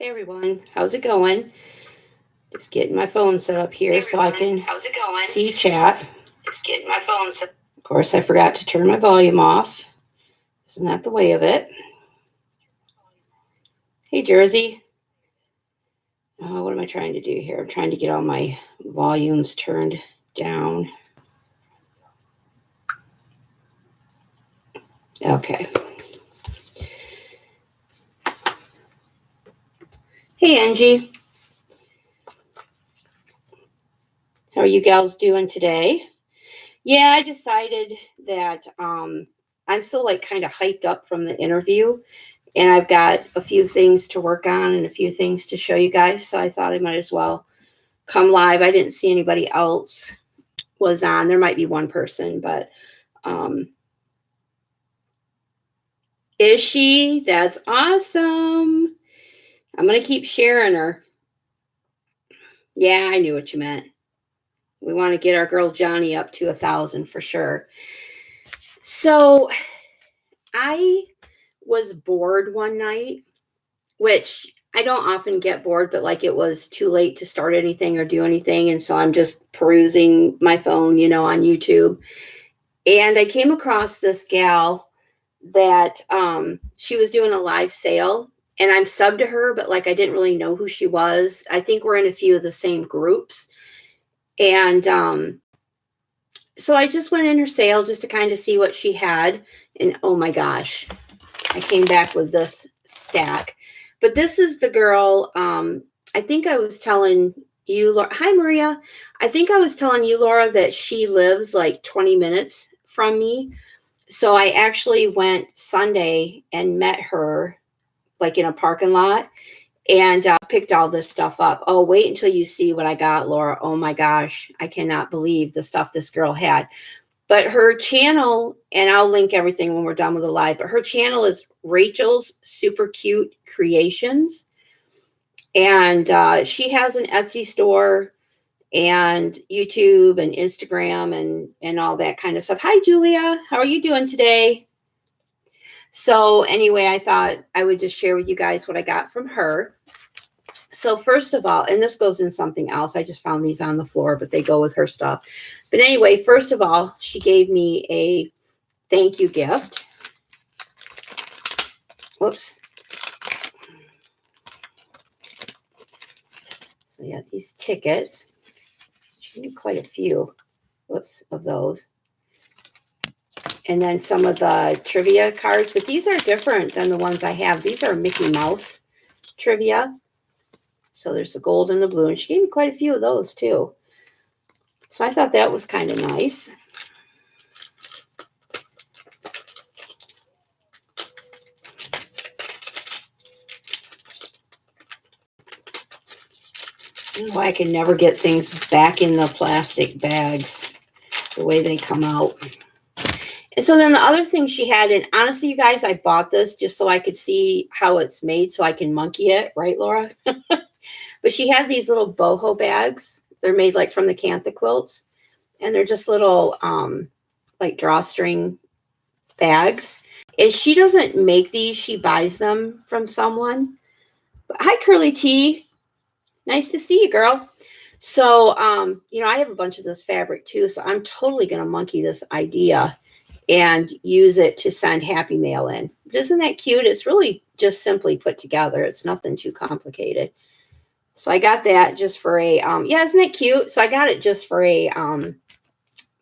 Hey everyone, how's it going? Just getting my phone set up here so I can see chat. Just getting my phone set. Of course, I forgot to turn my volume off. Isn't that the way of it? Hey Jersey. What am I trying to do here? I'm trying to get all my volumes turned down. Okay. Hey Angie. How are you gals doing today? Yeah, I decided that I'm still like kind of hyped up from the interview, and I've got a few things to work on and a few things to show you guys. So I thought I might as well come live. I didn't see anybody else was on. There might be one person, but is she? That's awesome. I'm gonna keep sharing her. Yeah, I knew what you meant. We want to get our girl Johnny up to 1,000 for sure. So I was bored one night, which I don't often get bored, but like it was too late to start anything or do anything. And so I'm just perusing my phone, on YouTube. And I came across this gal that she was doing a live sale, and I'm subbed to her, but like I didn't really know who she was. I think we're in a few of the same groups. And so I just went in her sale just to kind of see what she had. And oh my gosh, I came back with this stack. But this is the girl. I think I was telling you, Laura. Hi, Maria. I think I was telling you, Laura, that she lives like 20 minutes from me. So I actually went Sunday and met her like in a parking lot and picked all this stuff up. Oh, wait until you see what I got, Laura. Oh my gosh. I cannot believe the stuff this girl had. But her channel, and I'll link everything when we're done with the live, but her channel is Rachel's Super Cute Creations. And she has an Etsy store and YouTube and Instagram and all that kind of stuff. Hi, Julia. How are you doing today? So anyway, I thought I would just share with you guys what I got from her. So first of all, and this goes in something else. I just found these on the floor, but they go with her stuff. But anyway, first of all, she gave me a thank you gift. Whoops. So yeah, these tickets. She gave me quite a few. Whoops, of those. And then some of the trivia cards, but these are different than the ones I have. These are Mickey Mouse trivia. So there's the gold and the blue, and she gave me quite a few of those too. So I thought that was kind of nice. Why I can never get things back in the plastic bags the way they come out. And so then the other thing she had, and honestly, you guys, I bought this just so I could see how it's made so I can monkey it, right, Laura? But she had these little boho bags. They're made like from the Cantha quilts, and they're just little like drawstring bags. And she doesn't make these, she buys them from someone. But hi, Curly T. Nice to see you, girl. So, I have a bunch of this fabric too, so I'm totally going to monkey this idea and use it to send happy mail in. But isn't that cute? It's really just simply put together. It's nothing too complicated. So I got that just for a, isn't that cute? So I got it just for a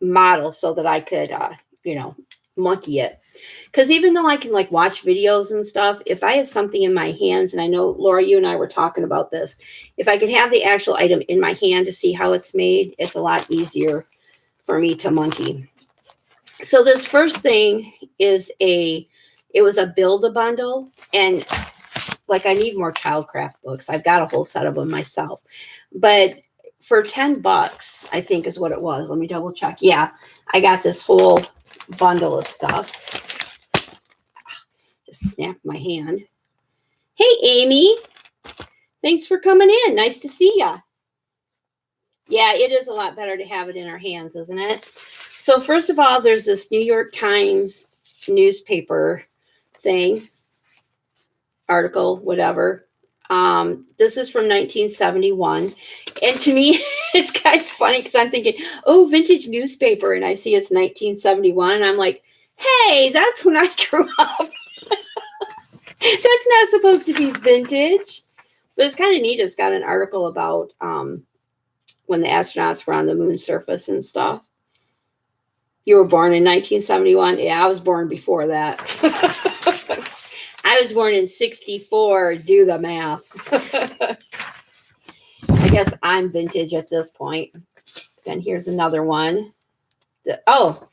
model so that I could, monkey it. Because even though I can like watch videos and stuff, if I have something in my hands, and I know, Laura, you and I were talking about this, if I could have the actual item in my hand to see how it's made, it's a lot easier for me to monkey. So this first thing is it was a build-a-bundle, and like I need more childcraft books. I've got a whole set of them myself. But for $10, I think is what it was. Let me double check. Yeah, I got this whole bundle of stuff. Just snapped my hand. Hey, Amy. Thanks for coming in. Nice to see ya. Yeah, it is a lot better to have it in our hands, isn't it? So first of all, there's this New York Times newspaper thing, article, whatever. This is from 1971. And to me, it's kind of funny because I'm thinking, oh, vintage newspaper. And I see it's 1971. And I'm like, hey, that's when I grew up. That's not supposed to be vintage. But it's kind of neat. It's got an article about when the astronauts were on the moon surface and stuff. You were born in 1971? Yeah, I was born before that. I was born in 64. Do the math. I guess I'm vintage at this point. Then here's another one. Oh,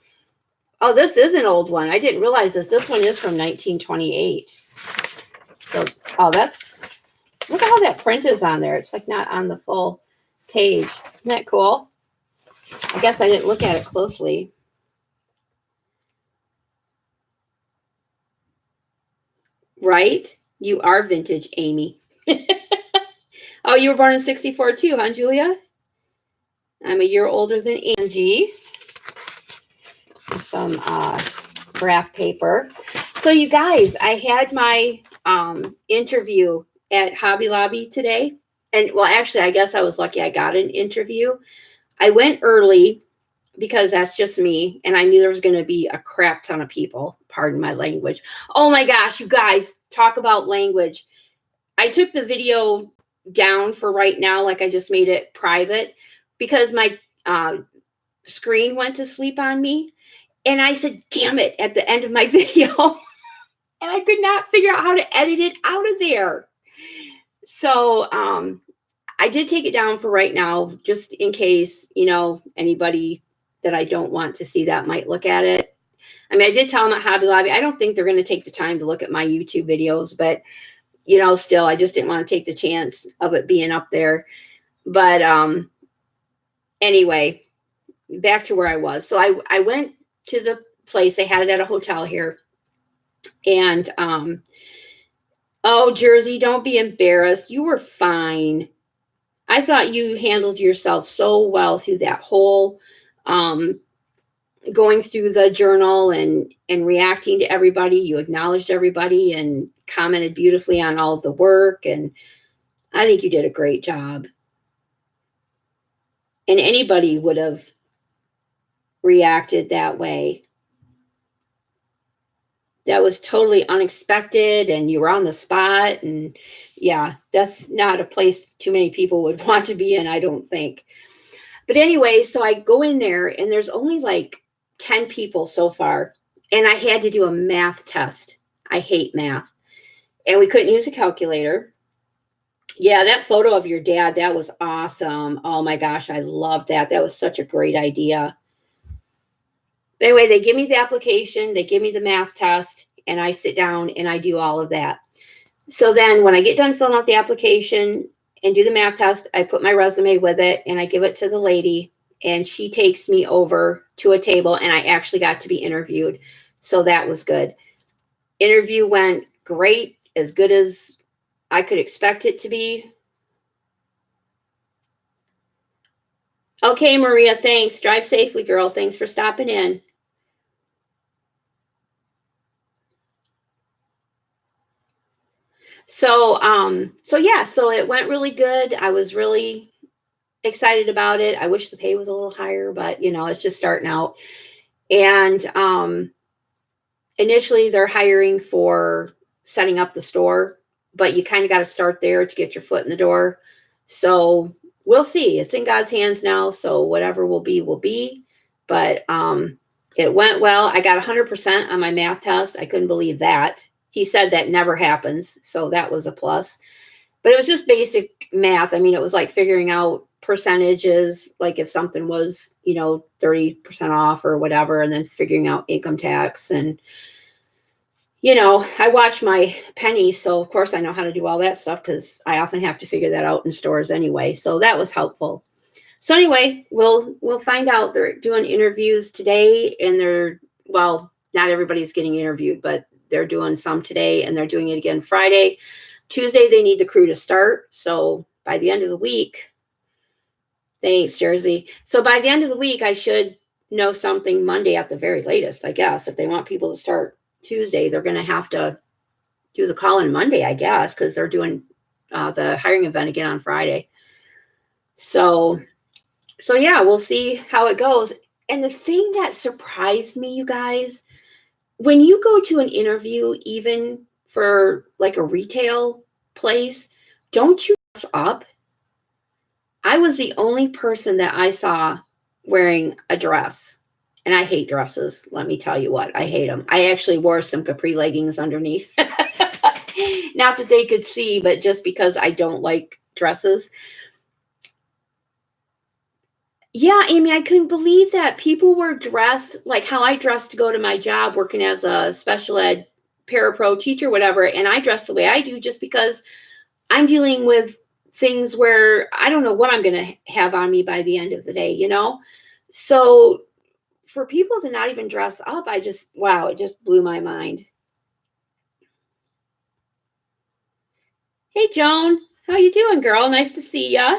this is an old one. I didn't realize this. This one is from 1928. So, look at how that print is on there. It's like not on the full page. Isn't that cool? I guess I didn't look at it closely. Right? You are vintage, Amy. Oh, you were born in 64 too, huh, Julia? I'm a year older than Angie. Some graph paper. So you guys, I had my interview at Hobby Lobby today. And well, actually, I guess I was lucky I got an interview. I went early because that's just me. And I knew there was going to be a crap ton of people. Pardon my language. Oh my gosh, you guys, talk about language. I took the video down for right now. Like I just made it private because my screen went to sleep on me. And I said, damn it, at the end of my video. And I could not figure out how to edit it out of there. So I did take it down for right now, just in case, anybody that I don't want to see that might look at it. I mean, I did tell them at Hobby Lobby, I don't think they're going to take the time to look at my YouTube videos, but, still, I just didn't want to take the chance of it being up there. But anyway, back to where I was. So I went to the place. They had it at a hotel here. And, oh, Jersey, don't be embarrassed. You were fine. I thought you handled yourself so well through that whole going through the journal and reacting to everybody. You acknowledged everybody and commented beautifully on all of the work. And I think you did a great job. And anybody would have reacted that way. That was totally unexpected and you were on the spot. And yeah, that's not a place too many people would want to be in, I don't think. But anyway, so I go in there and there's only like 10 people so far. And I had to do a math test. I hate math. And we couldn't use a calculator. Yeah, that photo of your dad, that was awesome. Oh my gosh, I love that. That was such a great idea. Anyway, they give me the application, they give me the math test, and I sit down and I do all of that. So then when I get done filling out the application and do the math test, I put my resume with it and I give it to the lady and she takes me over to a table and I actually got to be interviewed. So that was good. Interview went great, as good as I could expect it to be. Okay, Maria, thanks. Drive safely, girl. Thanks for stopping in. So it went really good. I was really excited about it. I wish the pay was a little higher, but it's just starting out. And initially they're hiring for setting up the store, but you kind of got to start there to get your foot in the door. So we'll see. It's in God's hands now. So whatever will be, will be. But it went well. I got 100% on my math test. I couldn't believe that. He said that never happens. So that was a plus. But it was just basic math. I mean, it was like figuring out percentages, like if something was, 30% off or whatever, and then figuring out income tax. And, I watch my penny. So, of course, I know how to do all that stuff because I often have to figure that out in stores anyway. So that was helpful. So anyway, we'll find out. They're doing interviews today and not everybody's getting interviewed, but they're doing some today and they're doing it again Friday. Tuesday, they need the crew to start. So by the end of the week, thanks, Jersey. So by the end of the week, I should know something Monday at the very latest, I guess. If they want people to start Tuesday, they're going to have to do the call-in Monday, I guess, because they're doing the hiring event again on Friday. So yeah, we'll see how it goes. And the thing that surprised me, you guys, when you go to an interview, even for like a retail place, don't you dress up? I was the only person that I saw wearing a dress. And I hate dresses. Let me tell you what, I hate them. I actually wore some capri leggings underneath. Not that they could see, but just because I don't like dresses. Yeah, Amy, I couldn't believe that people were dressed like how I dressed to go to my job working as a special ed parapro teacher, whatever. And I dress the way I do just because I'm dealing with things where I don't know what I'm going to have on me by the end of the day, you know? So for people to not even dress up, wow, it just blew my mind. Hey, Joan, how you doing, girl? Nice to see ya.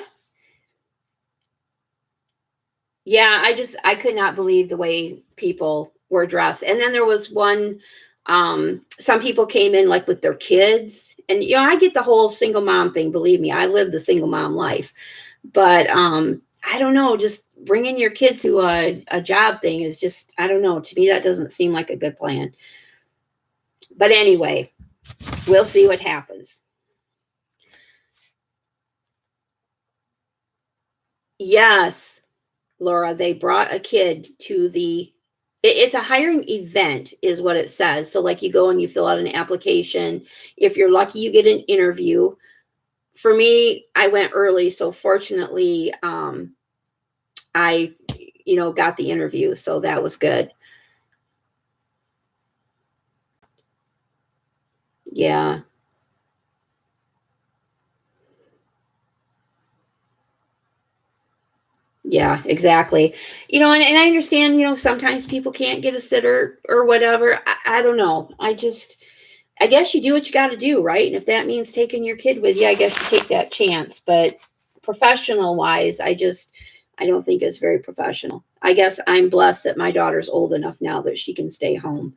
Yeah, I could not believe the way people were dressed. And then there was one, some people came in like with their kids. And I get the whole single mom thing, believe me, I live the single mom life. But I don't know, just bringing your kids to a job thing is just, I don't know, to me that doesn't seem like a good plan. But anyway, we'll see what happens. Yes, Laura, they brought a kid to it's a hiring event is what it says. So like you go and you fill out an application. If you're lucky, you get an interview. For me, I went early, so fortunately, I got the interview, so that was good. Yeah. Yeah, exactly. And I understand, sometimes people can't get a sitter or whatever. I don't know. I guess you do what you got to do, right? And if that means taking your kid with you, I guess you take that chance. But professional wise, I don't think it's very professional. I guess I'm blessed that my daughter's old enough now that she can stay home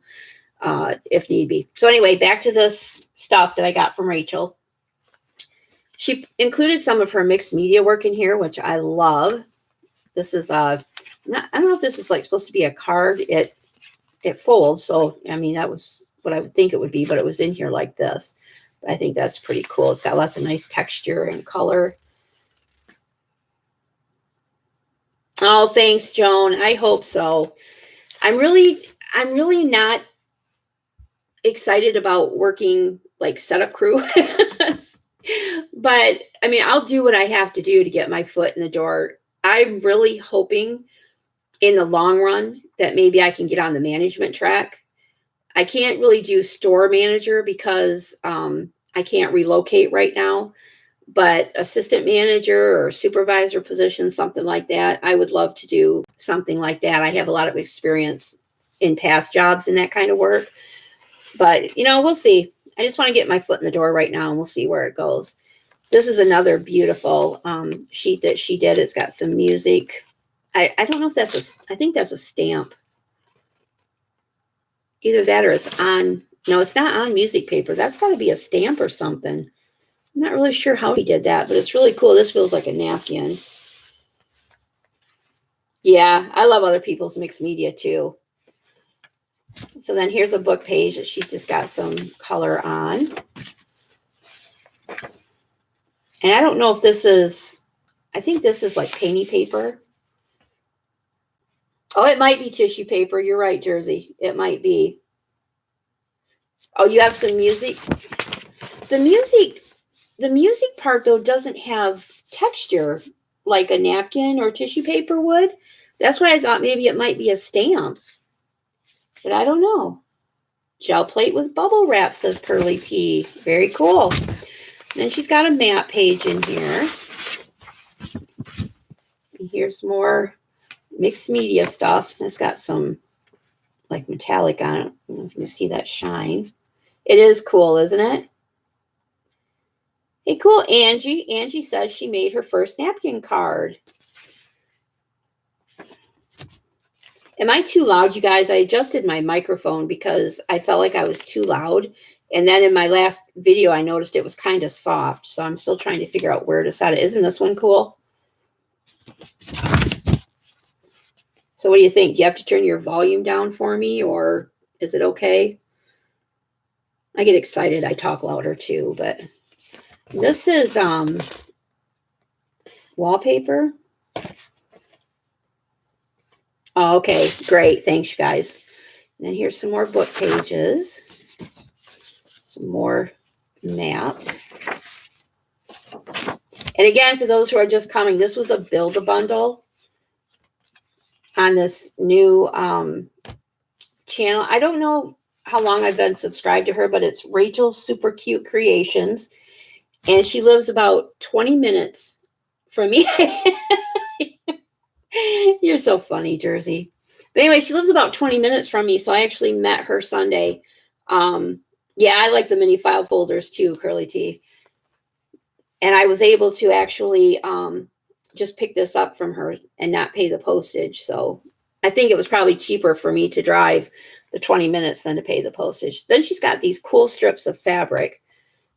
if need be. So anyway, back to this stuff that I got from Rachel. She included some of her mixed media work in here, which I love. This is I don't know if this is like supposed to be a card. It folds, so I mean that was what I would think it would be, but it was in here like this. But I think that's pretty cool. It's got lots of nice texture and color. Oh, thanks, Joan. I hope so. I'm really not excited about working like setup crew. But I mean, I'll do what I have to do to get my foot in the door. I'm really hoping in the long run that maybe I can get on the management track. I can't really do store manager because I can't relocate right now, but assistant manager or supervisor position, something like that. I would love to do something like that. I have a lot of experience in past jobs in that kind of work, but we'll see. I just want to get my foot in the door right now and we'll see where it goes. This is another beautiful sheet that she did. It's got some music. I don't know if I think that's a stamp. Either that or no, it's not on music paper. That's got to be a stamp or something. I'm not really sure how he did that, but it's really cool. This feels like a napkin. Yeah, I love other people's mixed media too. So then here's a book page that she's just got some color on. And I don't know if I think this is like painty paper. Oh, it might be tissue paper. You're right, Jersey. It might be. Oh, you have some music. The music part though doesn't have texture like a napkin or tissue paper would. That's why I thought maybe it might be a stamp. But I don't know. Gel plate with bubble wrap, says Curly T. Very cool. And then she's got a map page in here. And here's more mixed media stuff. It's got some like metallic on it. I don't know if you can see that shine. It is cool, isn't it? Hey, cool, Angie. Angie says she made her first napkin card. Am I too loud, you guys? I adjusted my microphone because I felt like I was too loud And then in my last video, I noticed it was kind of soft. So I'm still trying to figure out where to set it. Isn't this one cool? So what do you think? Do you have to turn your volume down for me, or is it okay? I get excited. I talk louder too, but this is wallpaper. Oh, okay, great. Thanks, you guys. And then here's some more book pages. Some more map. And again, for those who are just coming, this was a Build-A-Bundle on this new channel. I don't know how long I've been subscribed to her, but it's Rachel's Super Cute Creations. And she lives about 20 minutes from me. You're so funny, Jersey. But anyway, she lives about 20 minutes from me. So I actually met her Sunday. Yeah, I like the mini file folders too, Curly T. And I was able to actually just pick this up from her and not pay the postage. So I think it was probably cheaper for me to drive the 20 minutes than to pay the postage. Then she's got these cool strips of fabric.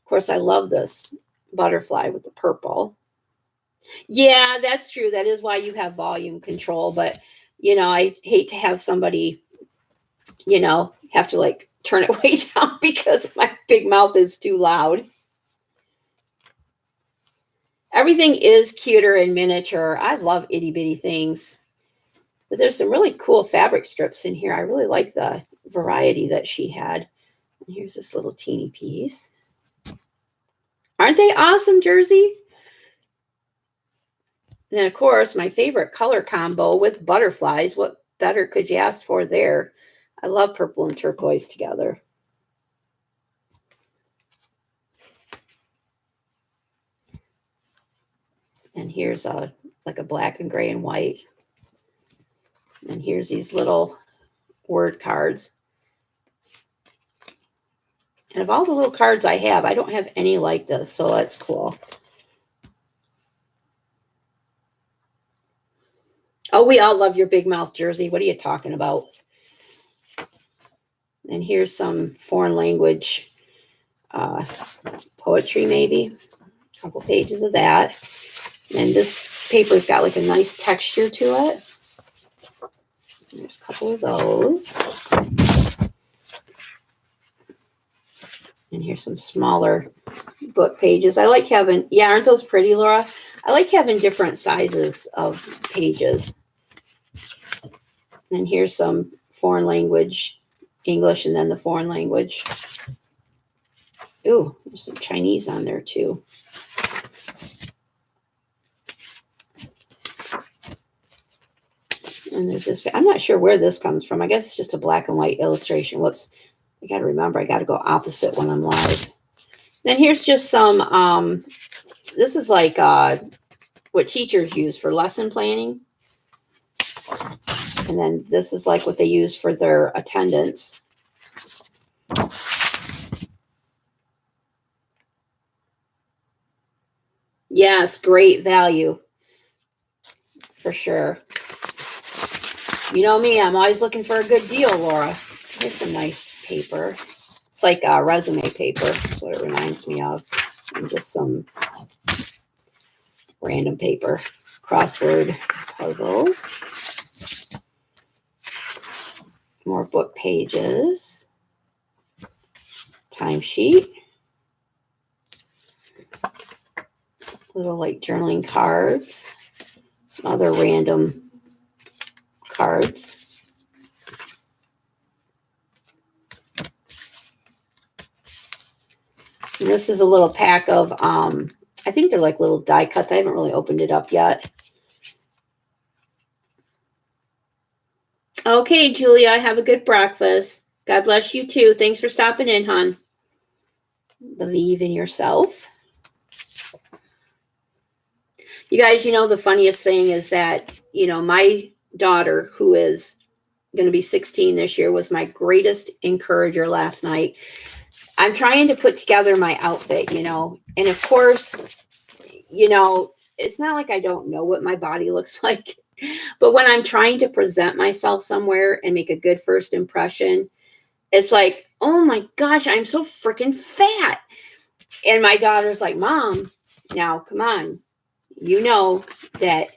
Of course, I love this butterfly with the purple. Yeah, that's true. That is why you have volume control. But, you know, I hate to have somebody, you know, have to like turn it way down because my big mouth is too loud. Everything is cuter and miniature. I love itty bitty things. But there's some really cool fabric strips in here. I really like the variety that she had. And here's this little teeny piece. Aren't they awesome, Jersey? And then, of course, my favorite color combo with butterflies. What better could you ask for there? I love purple and turquoise together. And here's like a black and gray and white. And here's these little word cards. And of all the little cards I have, I don't have any like this, so that's cool. Oh, we all love your big mouth, Jersey. What are you talking about? And here's some foreign language poetry, maybe. A couple pages of that. And this paper's got like a nice texture to it. There's a couple of those. And here's some smaller book pages. I like having, yeah, aren't those pretty, Laura? I like having different sizes of pages. And here's some foreign language, English, and then the foreign language. Ooh, there's some Chinese on there too. And there's this, I'm not sure where this comes from. I guess it's just a black and white illustration. Whoops. I got to remember, I got to go opposite when I'm live. Then here's just some, this is like what teachers use for lesson planning. And then this is like what they use for their attendance. Yes, great value. For sure. You know me, I'm always looking for a good deal, Laura. Here's some nice paper. It's like resume paper. That's what it reminds me of. And just some random paper. Crossword puzzles. More book pages. Timesheet. Little like journaling cards. Some other random cards. And this is a little pack of, I think they're like little die cuts. I haven't really opened it up yet. Okay, Julia, have a good breakfast. God bless you too. Thanks for stopping in, hon. Believe in yourself. You guys, you know, the funniest thing is that, you know, my daughter, who is going to be 16 this year, was my greatest encourager last night. I'm trying to put together my outfit, you know, and of course, you know, it's not like I don't know what my body looks like, but when I'm trying to present myself somewhere and make a good first impression, it's like oh my gosh, I'm so freaking fat. And my daughter's like, Mom, now come on. You know that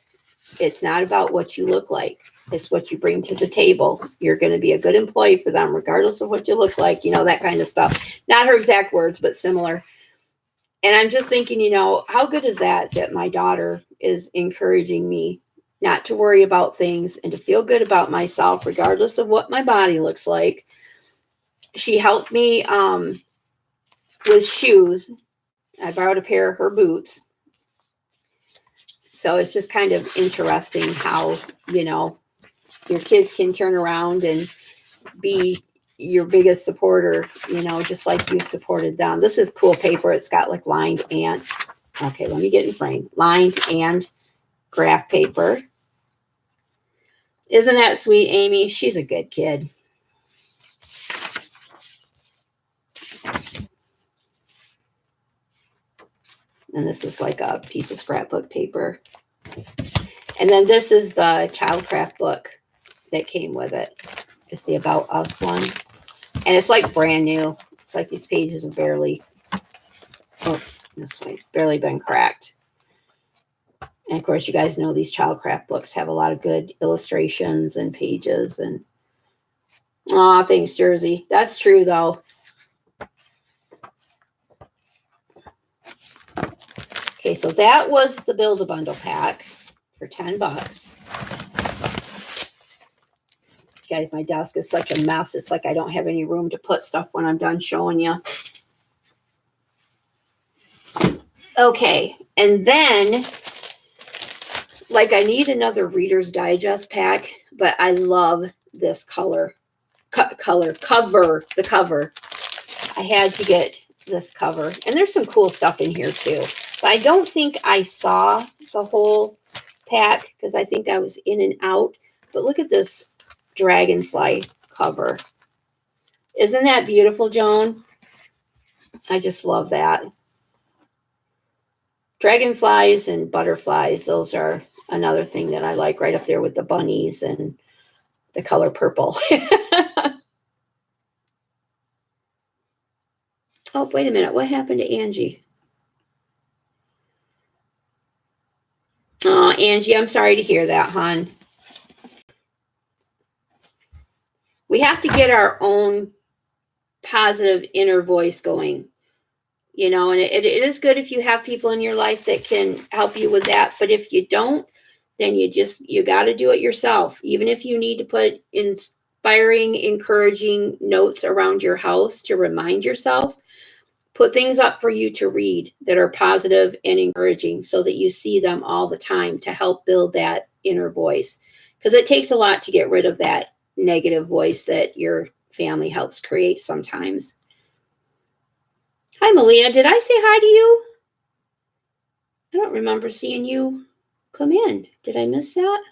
it's not about what you look like. It's what you bring to the table. You're going to be a good employee for them, regardless of what you look like, that kind of stuff. Not her exact words, but similar. And I'm just thinking, how good is that my daughter is encouraging me not to worry about things and to feel good about myself, regardless of what my body looks like. She helped me with shoes. I borrowed a pair of her boots. So it's just kind of interesting how, your kids can turn around and be your biggest supporter, just like you supported them. This is cool paper. It's got like lined and, okay, let me get in frame. Lined and graph paper. Isn't that sweet, Amy? She's a good kid. And this is like a piece of scrapbook paper. And then this is the Childcraft book that came with it. It's the About Us one. And it's like brand new. It's like these pages have barely been cracked. And of course, you guys know these Childcraft books have a lot of good illustrations and pages. And oh, thanks, Jersey. That's true, though. Okay, so that was the Build-A-Bundle pack for $10. Guys, my desk is such a mess. It's like I don't have any room to put stuff when I'm done showing you. Okay, and then, like, I need another Reader's Digest pack, but I love this cover. The cover. I had to get this cover. And there's some cool stuff in here, too. But I don't think I saw the whole pack because I think I was in and out. But look at this dragonfly cover. Isn't that beautiful, Joan? I just love that. Dragonflies and butterflies, those are another thing that I like, right up there with the bunnies and the color purple. Oh, wait a minute. What happened to Angie? Oh, Angie, I'm sorry to hear that, hon. We have to get our own positive inner voice going, and it is good if you have people in your life that can help you with that. But if you don't, then you got to do it yourself. Even if you need to put inspiring, encouraging notes around your house to remind yourself, put things up for you to read that are positive and encouraging so that you see them all the time to help build that inner voice. Because it takes a lot to get rid of that negative voice that your family helps create sometimes. Hi, Malia. Did I say hi to you? I don't remember seeing you come in. Did I miss that?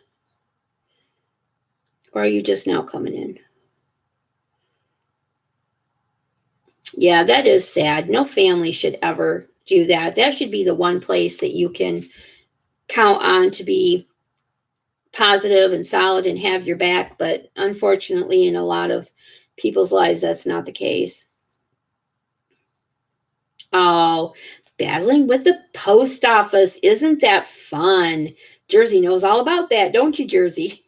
Or are you just now coming in? Yeah, that is sad. No family should ever do that. That should be the one place that you can count on to be positive and solid and have your back. But unfortunately, in a lot of people's lives, that's not the case. Oh, battling with the post office. Isn't that fun? Jersey knows all about that, don't you, Jersey?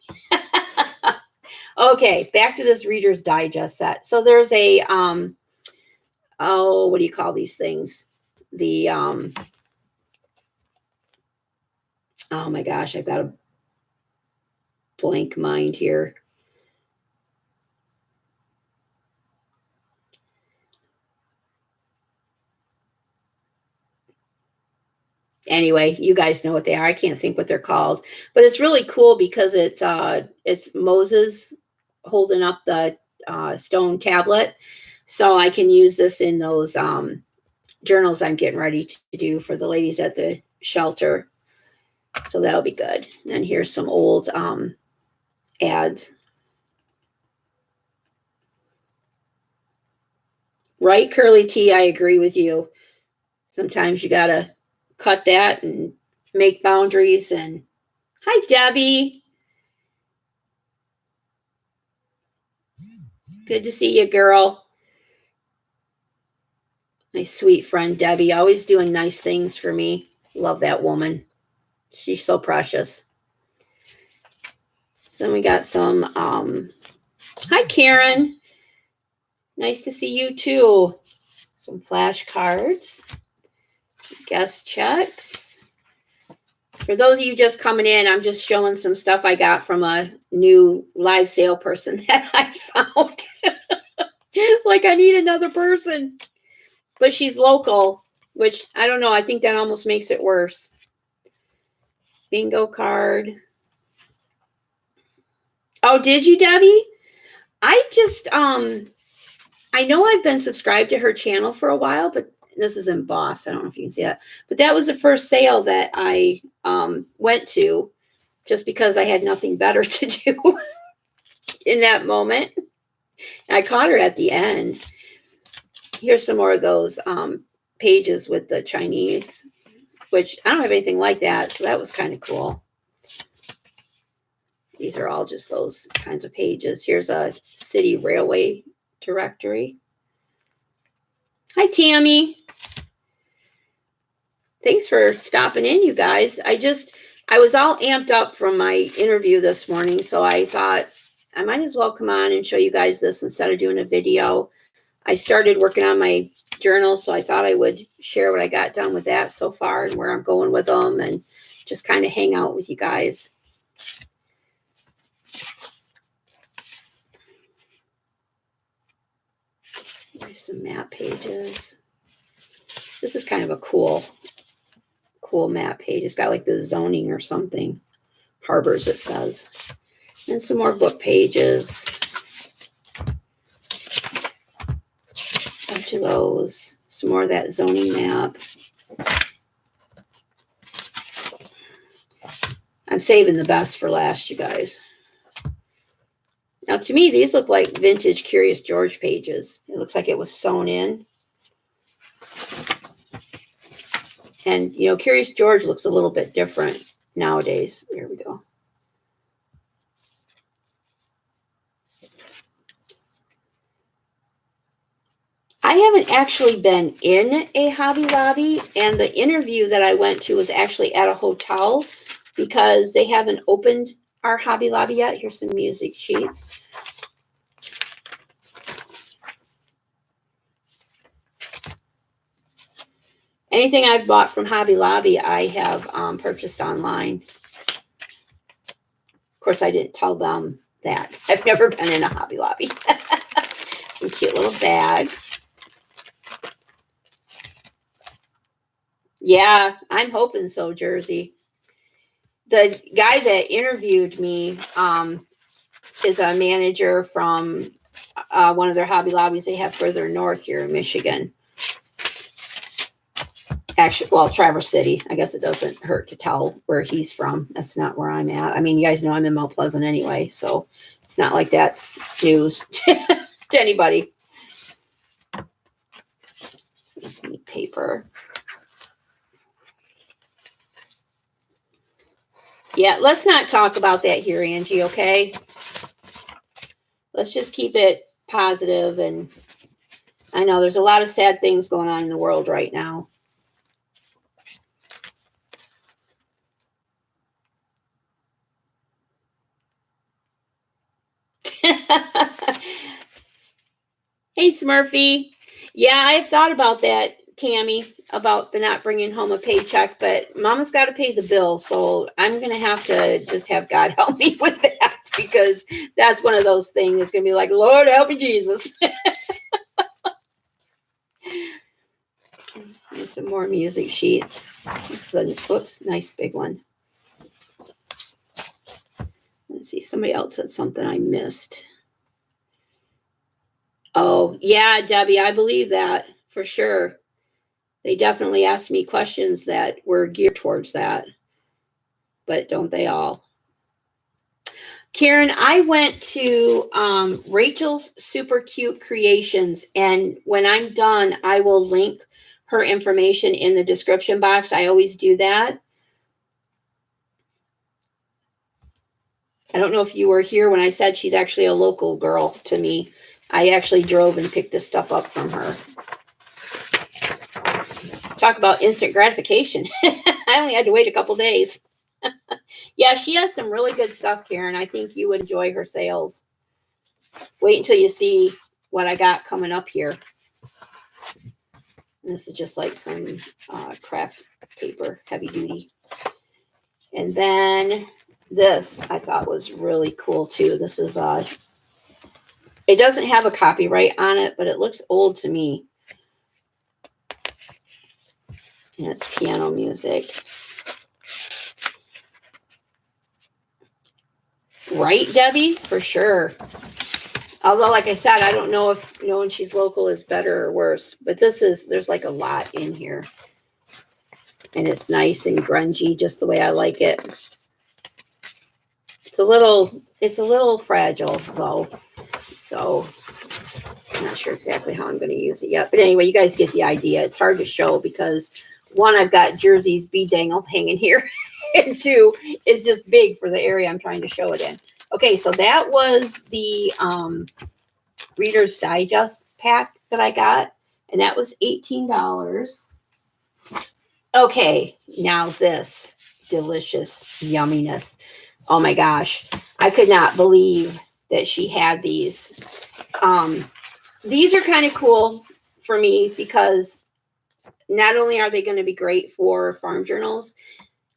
Okay, back to this Reader's Digest set. So there's a, what do you call these things? The, oh my gosh, I've got a blank mind here. Anyway, you guys know what they are. I can't think what they're called, but it's really cool because it's Moses holding up the stone tablet, so I can use this in those journals I'm getting ready to do for the ladies at the shelter. So that'll be good. And here's some old ads. Right, Curly T, I agree with you. Sometimes you gotta cut that and make boundaries. And hi, Debbie. Good to see you, girl. My sweet friend Debbie, always doing nice things for me. Love that woman. She's so precious. So we got some, hi Karen. Nice to see you too. Some flashcards, guest checks. For those of you just coming in, I'm just showing some stuff I got from a new live sale person that I found. Like I need another person, but she's local, which I don't know. I think that almost makes it worse. Bingo card. Oh, did you, Debbie? I just, I know I've been subscribed to her channel for a while, but this is in Boss. I don't know if you can see that, but that was the first sale that I went to just because I had nothing better to do in that moment. And I caught her at the end. Here's some more of those pages with the Chinese, which I don't have anything like that. So that was kind of cool. These are all just those kinds of pages. Here's a city railway directory. Hi, Tammy. Thanks for stopping in, you guys. I was all amped up from my interview this morning, so I thought I might as well come on and show you guys this instead of doing a video. I started working on my journals, so I thought I would share what I got done with that so far and where I'm going with them and just kind of hang out with you guys. There's some map pages. This is kind of a cool map page. It's got like the zoning or something. Harbors, it says. And some more book pages. Bunch of those. Some more of that zoning map. I'm saving the best for last, you guys. Now, to me, these look like vintage Curious George pages. It looks like it was sewn in. And, you know, Curious George looks a little bit different nowadays. There we go. I haven't actually been in a Hobby Lobby, and the interview that I went to was actually at a hotel because they haven't opened our Hobby Lobby yet. Here's some music sheets. Anything I've bought from Hobby Lobby, I have purchased online. Of course, I didn't tell them that. I've never been in a Hobby Lobby. Some cute little bags. Yeah, I'm hoping so, Jersey. The guy that interviewed me is a manager from one of their Hobby Lobbies they have further north here in Michigan. Actually, well, Traverse City. I guess it doesn't hurt to tell where he's from. That's not where I'm at. I mean, you guys know I'm in Mount Pleasant anyway, so it's not like that's news to anybody. Some neat paper. Yeah, let's not talk about that here, Angie, okay? Let's just keep it positive. And I know there's a lot of sad things going on in the world right now. Hey, Smurfy. Yeah, I've thought about that, Tammy, about the not bringing home a paycheck, but Mama's got to pay the bills, so I'm going to have to just have God help me with that because that's one of those things that's going to be like, Lord, help me, Jesus. There's some more music sheets. This is a, whoops, nice big one. Let's see, somebody else said something I missed. Oh, yeah, Debbie, I believe that for sure. They definitely asked me questions that were geared towards that, but don't they all? Karen, I went to Rachel's Super Cute Creations, and when I'm done, I will link her information in the description box. I always do that. I don't know if you were here when I said she's actually a local girl to me. I actually drove and picked this stuff up from her. Talk about instant gratification. I only had to wait a couple days. Yeah, she has some really good stuff, Karen. I think you would enjoy her sales. Wait until you see what I got coming up here. And this is just like some craft paper, heavy duty. And then this I thought was really cool too. This is it doesn't have a copyright on it, but it looks old to me. And it's piano music. Right, Debbie? For sure. Although, like I said, I don't know if knowing she's local is better or worse. But there's like a lot in here. And it's nice and grungy, just the way I like it. It's a little fragile, though. So, I'm not sure exactly how I'm going to use it yet. But anyway, you guys get the idea. It's hard to show because, one, I've got Jersey's bee dangle hanging here. And two, it's just big for the area I'm trying to show it in. Okay, so that was the Reader's Digest pack that I got. And that was $18. Okay, now this delicious yumminess. Oh my gosh. I could not believe that she had these. These are kind of cool for me because not only are they going to be great for farm journals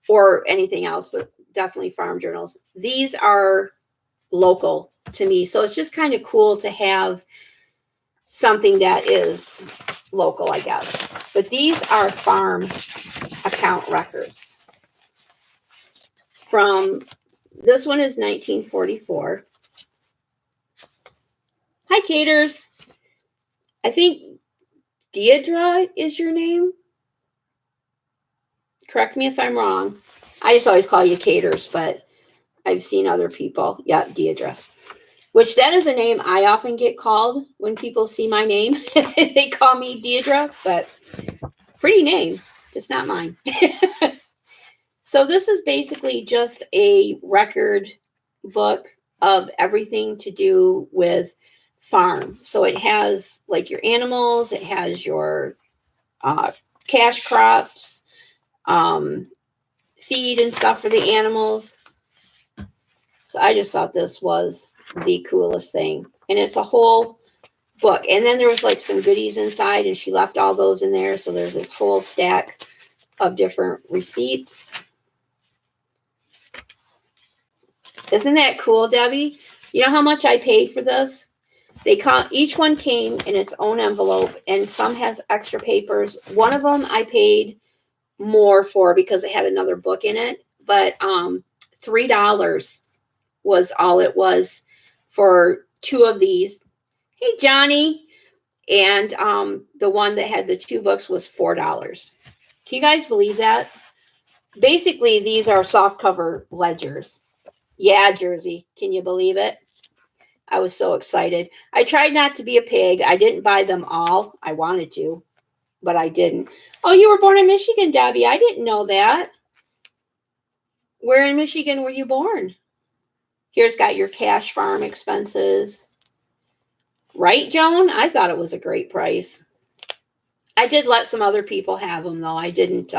or anything else, but definitely farm journals. These are local to me. So it's just kind of cool to have something that is local, I guess. But these are farm account records. This one is 1944. Hi, Caters. I think Deidre is your name. Correct me if I'm wrong. I just always call you Caters, but I've seen other people. Yeah, Deidre. Which that is a name I often get called when people see my name. They call me Deidre, but pretty name. Just not mine. So this is basically just a record book of everything to do with farm. So it has like your animals, it has your cash crops, feed and stuff for the animals. So I just thought this was the coolest thing. And it's a whole book. And then there was like some goodies inside and she left all those in there. So there's this whole stack of different receipts. Isn't that cool, Debbie? You know how much I paid for this? Each one came in its own envelope and some has extra papers. One of them I paid more for because it had another book in it, but $3 was all it was for two of these. Hey, Johnny. And the one that had the two books was $4. Can you guys believe that? Basically, these are soft cover ledgers. Yeah, Jersey. Can you believe it? I was so excited. I tried not to be a pig. I didn't buy them all. I wanted to, but I didn't. Oh, you were born in Michigan, Debbie. I didn't know that. Where in Michigan were you born? Here's got your cash farm expenses. Right, Joan? I thought it was a great price. I did let some other people have them, though. I didn't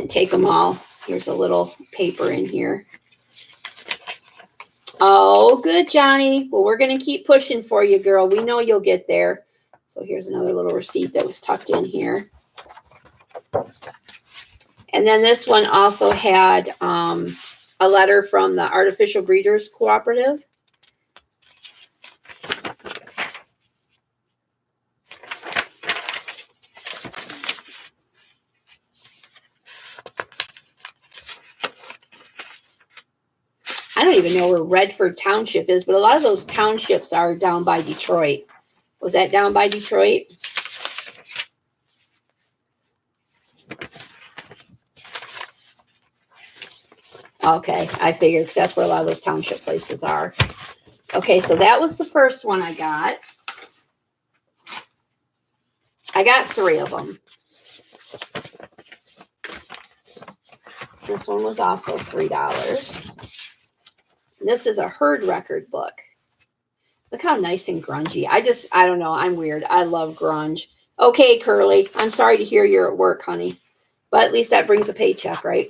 take them all. Here's a little paper in here. Oh, good, Johnny. Well, we're going to keep pushing for you, girl. We know you'll get there. So here's another little receipt that was tucked in here. And then this one also had a letter from the Artificial Breeders Cooperative. I don't even know where Redford Township is, but a lot of those townships are down by Detroit. Was that down by Detroit? Okay, I figured because that's where a lot of those township places are. Okay, so that was the first one I got. I got 3 of them. This one was also $3. This is a herd record book. Look how nice and grungy. I don't know. I'm weird. I love grunge. Okay, Curly, I'm sorry to hear you're at work, honey. But at least that brings a paycheck, right?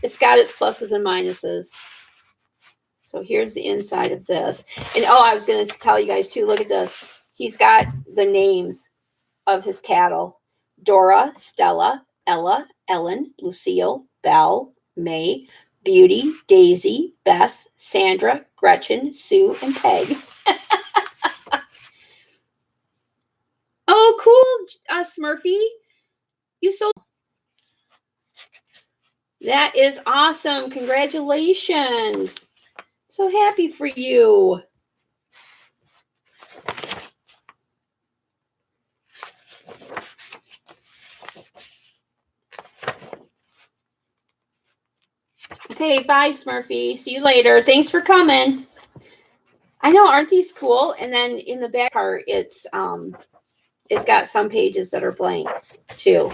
It's got its pluses and minuses. So here's the inside of this. And oh, I was going to tell you guys too, look at this. He's got the names of his cattle. Dora, Stella, Ella, Ellen, Lucille, Belle, May, Beauty, Daisy, Bess, Sandra, Gretchen, Sue, and Peg. Oh, cool, Smurfy. You sold. That is awesome. Congratulations. So happy for you. Okay, bye, Smurfy. See you later. Thanks for coming. I know, aren't these cool? And then in the back part, it's got some pages that are blank too.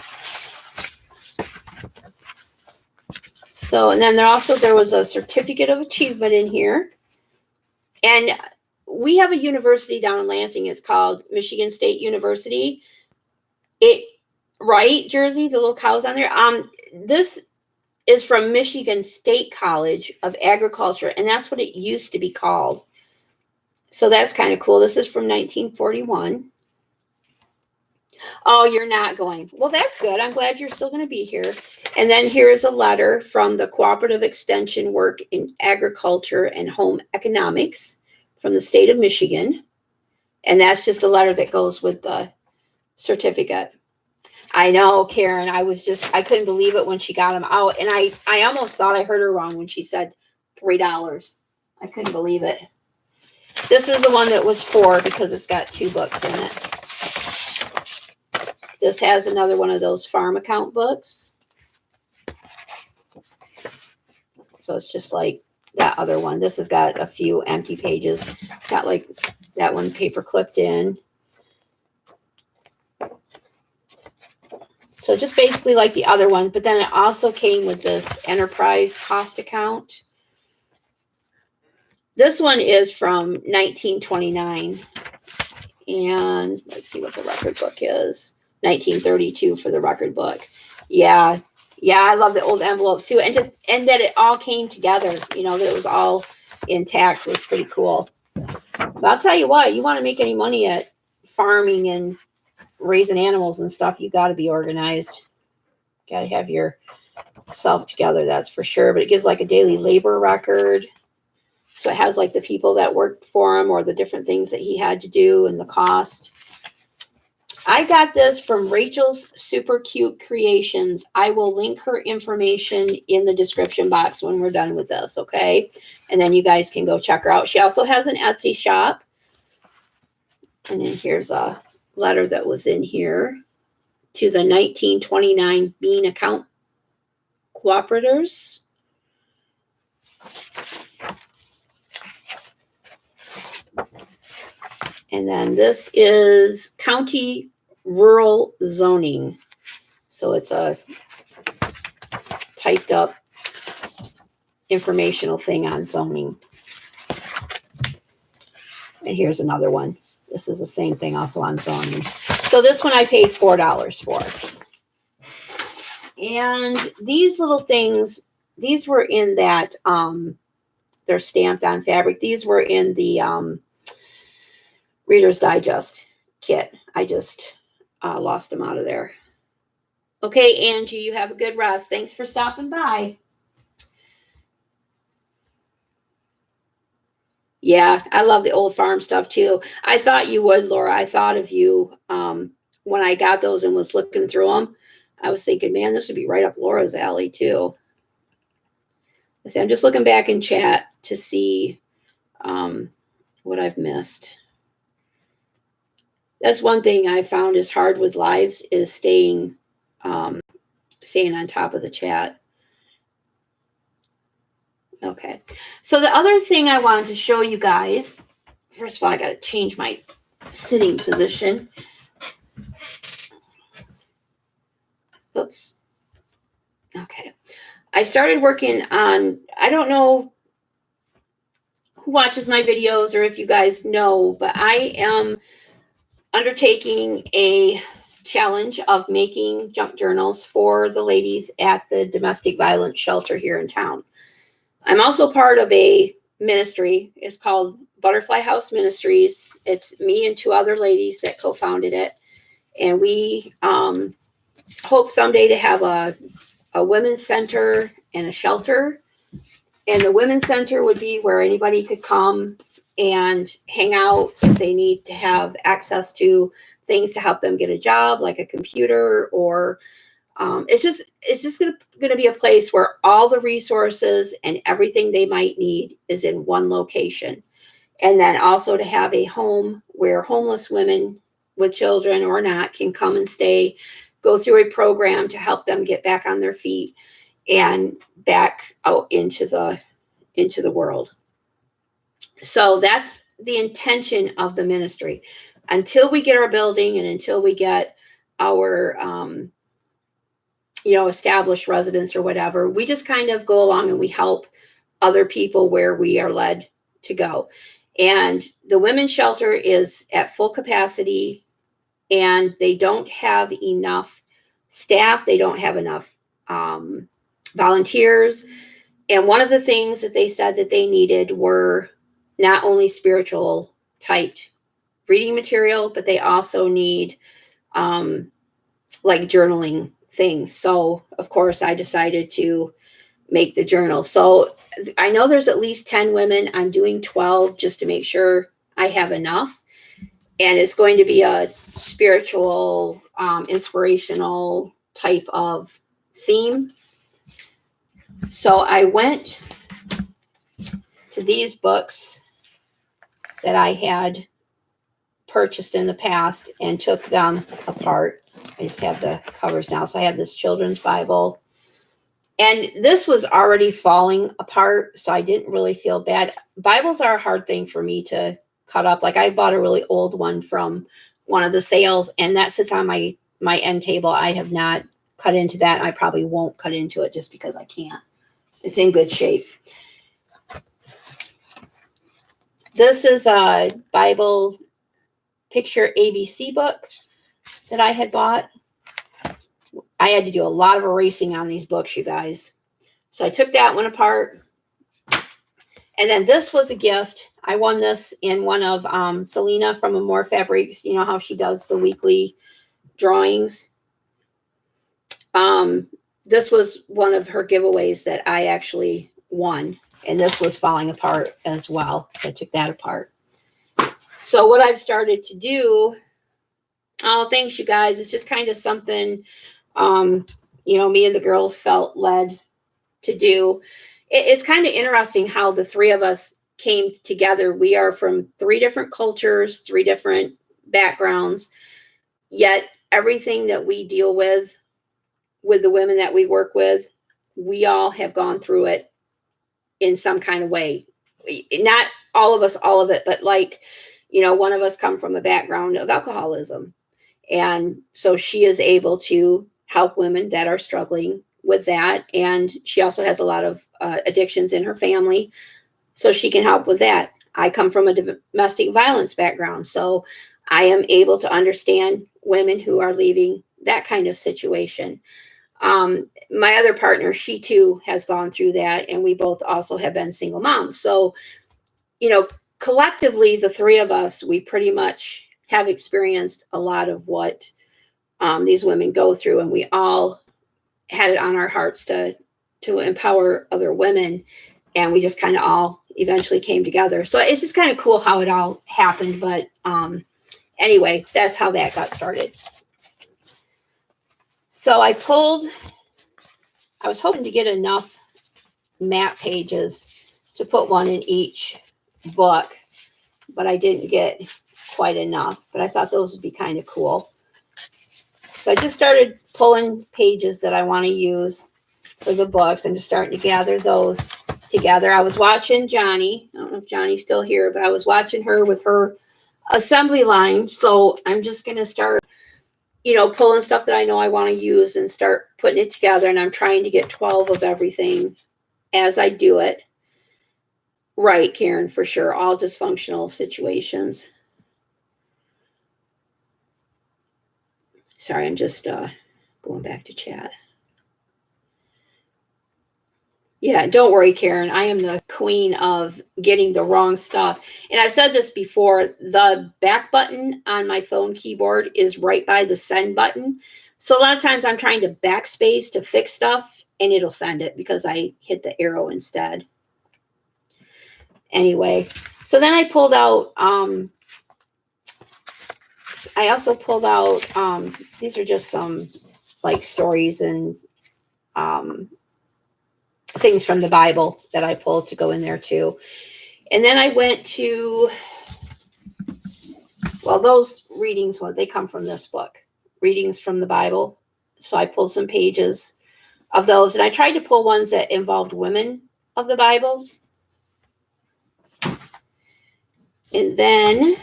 So, and then there was a certificate of achievement in here. And we have a university down in Lansing. It's called Michigan State University. Right, Jersey, the little cows on there. This is from Michigan State College of Agriculture, and that's what it used to be called. So that's kind of cool. This is from 1941. Oh, you're not going. Well, that's good. I'm glad you're still going to be here. And then here's a letter from the Cooperative Extension Work in Agriculture and Home Economics from the state of Michigan. And that's just a letter that goes with the certificate. I know, Karen. I couldn't believe it when she got them out. And I almost thought I heard her wrong when she said $3. I couldn't believe it. This is the one that was $4 because it's got 2 books in it. This has another one of those farm account books. So it's just like that other one. This has got a few empty pages. It's got like that one paper clipped in. So just basically like the other one, but then it also came with this enterprise cost account. This one is from 1929. And let's see what the record book is. 1932 for the record book. Yeah, I love the old envelopes too. And that it all came together, that it was all intact was pretty cool. But I'll tell you what, you want to make any money at farming and raising animals and stuff, you got to be organized. Got to have yourself together, that's for sure. But it gives like a daily labor record. So it has like the people that worked for him or the different things that he had to do and the cost. I got this from Rachel's Super Cute Creations. I will link her information in the description box when we're done with this, okay? And then you guys can go check her out. She also has an Etsy shop. And then here's a letter that was in here to the 1929 Bean Account Cooperators. And then this is County Rural Zoning. So it's a typed up informational thing on zoning. And here's another one. This is the same thing also on zoning. So this one I paid $4 for. And these little things, these were in that, they're stamped on fabric. These were in the Reader's Digest kit. I just lost them out of there. Okay, Angie, you have a good rest. Thanks for stopping by. Yeah, I love the old farm stuff too. I thought you would, Laura. I thought of you when I got those and was looking through them. I was thinking, man, this would be right up Laura's alley too. I'm just looking back in chat to see what I've missed. That's one thing I found is hard with lives is staying on top of the chat. Okay. So the other thing I wanted to show you guys, first of all, I got to change my sitting position. Oops. Okay. I started working on, I don't know who watches my videos or if you guys know, but I am undertaking a challenge of making junk journals for the ladies at the domestic violence shelter here in town. I'm also part of a ministry. It's called Butterfly House Ministries. It's me and two other ladies that co-founded it. And we hope someday to have a women's center and a shelter. And the women's center would be where anybody could come and hang out if they need to have access to things to help them get a job, like a computer, or it's just going to be a place where all the resources and everything they might need is in one location. And then also to have a home where homeless women with children or not can come and stay, go through a program to help them get back on their feet and back out into the world. So that's the intention of the ministry. Until we get our building and until we get our established residence or whatever, we just kind of go along and we help other people where we are led to go. And the women's shelter is at full capacity, and they don't have enough staff. They don't have enough volunteers. And one of the things that they said that they needed were not only spiritual typed reading material, but they also need like journaling things. So of course I decided to make the journal. So I know there's at least 10 women. I'm doing 12 just to make sure I have enough. And it's going to be a spiritual, inspirational type of theme. So I went to these books that I had purchased in the past and took them apart. I just have the covers now. So I have this children's Bible. And this was already falling apart, so I didn't really feel bad. Bibles are a hard thing for me to cut up. Like I bought a really old one from one of the sales, and that sits on my end table. I have not cut into that. I probably won't cut into it just because I can't. It's in good shape. This is a Bible picture ABC book that I had bought. I had to do a lot of erasing on these books, you guys. So I took that one apart. And then this was a gift. I won this in one of Selena from Amore Fabrics. You know how she does the weekly drawings. This was one of her giveaways that I actually won. And this was falling apart as well. So I took that apart. So what I've started to do, oh, thanks you guys. It's just kind of something, me and the girls felt led to do. It's kind of interesting how the three of us came together. We are from 3 different cultures, 3 different backgrounds, yet everything that we deal with the women that we work with, we all have gone through it in some kind of way. Not all of us, all of it, but like, one of us come from a background of alcoholism. And so she is able to help women that are struggling with that. And she also has a lot of addictions in her family, so she can help with that. I come from a domestic violence background, so I am able to understand women who are leaving that kind of situation. My other partner, she too has gone through that, and we both also have been single moms. So, collectively, the 3 of us, we pretty much have experienced a lot of what these women go through, and we all had it on our hearts to empower other women, and we just kind of all eventually came together. So it's just kind of cool how it all happened. But anyway, that's how that got started. So I was hoping to get enough map pages to put one in each book, but I didn't get quite enough. But I thought those would be kind of cool. So I just started pulling pages that I want to use for the books. I'm just starting to gather those together. I was watching Johnny. I don't know if Johnny's still here, but I was watching her with her assembly line. So I'm just going to start, pulling stuff that I know I want to use and start putting it together. And I'm trying to get 12 of everything as I do it. Right, Karen, for sure. All dysfunctional situations. Sorry, I'm just going back to chat. Yeah, don't worry, Karen. I am the queen of getting the wrong stuff. And I've said this before, the back button on my phone keyboard is right by the send button. So a lot of times I'm trying to backspace to fix stuff and it'll send it because I hit the arrow instead. Anyway, so then I pulled out, I also pulled out, these are just some like stories and things from the Bible that I pulled to go in there too. And then I went to, well, those readings, well, they come from this book, Readings from the Bible. So I pulled some pages of those, and I tried to pull ones that involved women of the Bible. And then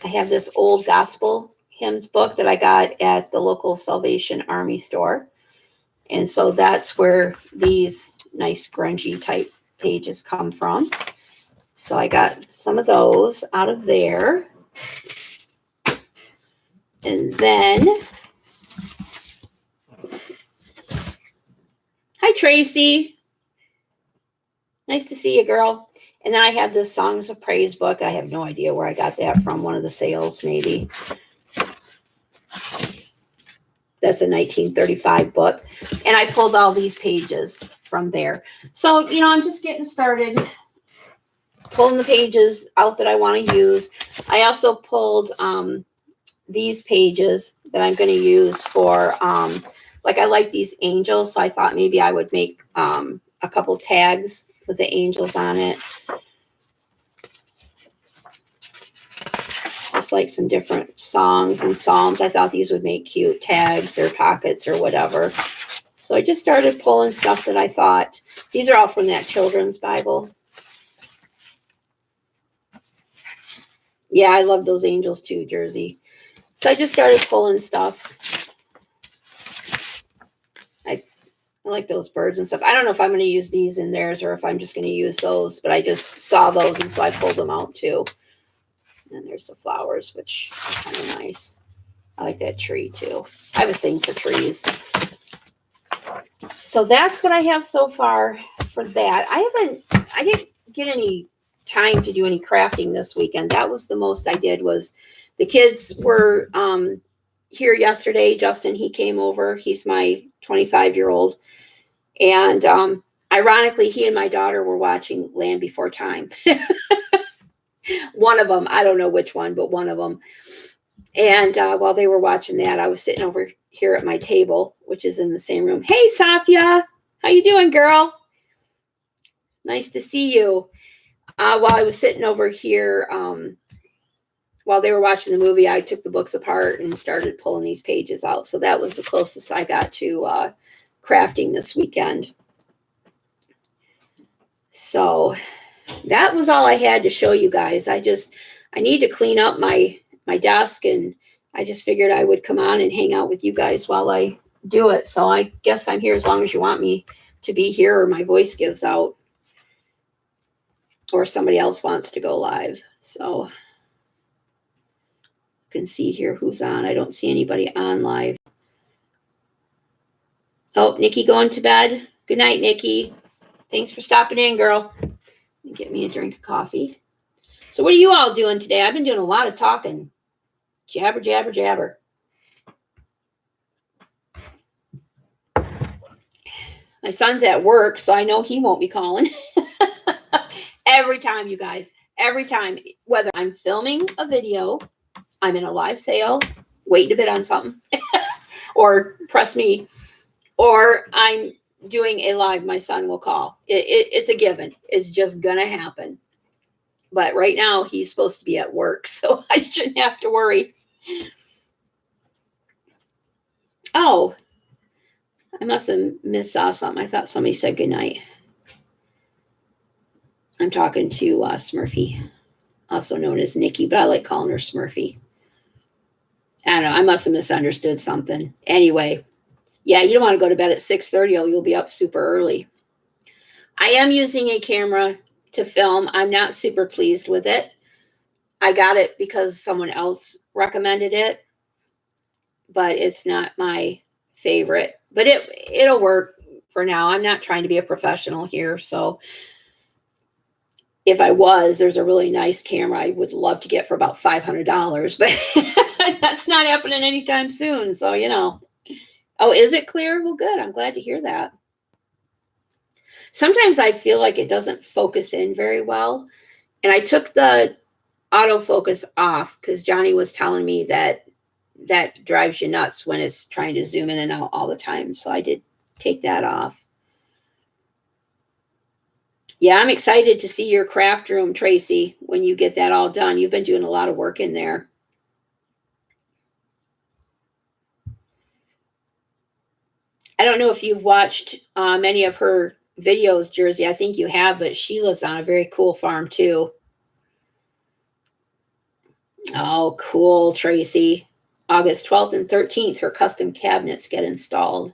I have this old gospel hymns book that I got at the local Salvation Army store. And so that's where these nice grungy type pages come from. So I got some of those out of there. And then, hi, Tracy. Nice to see you, girl. And then I have this Songs of Praise book. I have no idea where I got that from. One of the sales, maybe. That's a 1935 book. And I pulled all these pages from there. So, you know, I'm just getting started pulling the pages out that I want to use. I also pulled these pages that I'm going to use for, like I like these angels. So I thought maybe I would make a couple tags with the angels on it. Just like some different songs and psalms. I thought these would make cute tags or pockets or whatever. So I just started pulling stuff that I thought. These are all from that children's Bible. Yeah, I love those angels too, Jersey. So I just started pulling stuff. I like those birds and stuff. I don't know if I'm going to use these in theirs or if I'm just going to use those, but I just saw those and so I pulled them out too. And there's the flowers, which are kind of nice. I like that tree too. I have a thing for trees. So that's what I have so far for that. I didn't get any time to do any crafting this weekend. That was the most I did. Was the kids were here yesterday. Justin, he came over. He's my 25-year-old. And ironically, he and my daughter were watching Land Before Time. One of them, I don't know which one, but one of them. And while they were watching that, I was sitting over here at my table, which is in the same room. Hey, Safia, how you doing, girl? Nice to see you. While I was sitting over here, while they were watching the movie, I took the books apart and started pulling these pages out. So that was the closest I got to crafting this weekend. So that was all I had to show you guys. I need to clean up my desk, and I just figured I would come on and hang out with you guys while I do it. So I guess I'm here as long as you want me to be here, or my voice gives out, or somebody else wants to go live. So you can see here who's on. I don't see anybody on live. Oh, Nikki going to bed. Good night, Nikki. Thanks for stopping in, girl. Get me a drink of coffee. So what are you all doing today? I've been doing a lot of talking. Jabber, jabber, jabber. My son's at work, so I know he won't be calling. Every time, you guys. Every time. Whether I'm filming a video, I'm in a live sale, waiting a bit on something, or press me, or I'm doing a live, my son will call. It's a given. It's just going to happen. But right now, he's supposed to be at work, so I shouldn't have to worry. Oh, I must have missaw something. I thought somebody said goodnight. I'm talking to Smurfy, also known as Nikki, but I like calling her Smurfy. I don't know. I must have misunderstood something. Anyway, yeah, you don't want to go to bed at 6:30 or you'll be up super early. I am using a camera to film. I'm not super pleased with it. I got it because someone else recommended it, but it's not my favorite. But it'll work for now. I'm not trying to be a professional here, so if I was, there's a really nice camera I would love to get for about $500, but that's not happening anytime soon. So, you know. Oh, is it clear? Well, good. I'm glad to hear that. Sometimes I feel like it doesn't focus in very well. And I took the autofocus off because Johnny was telling me that that drives you nuts when it's trying to zoom in and out all the time. So I did take that off. Yeah, I'm excited to see your craft room, Tracy, when you get that all done. You've been doing a lot of work in there. I don't know if you've watched many of her videos, Jersey. I think you have, but she lives on a very cool farm too. Oh, cool, Tracy. August 12th and 13th, her custom cabinets get installed.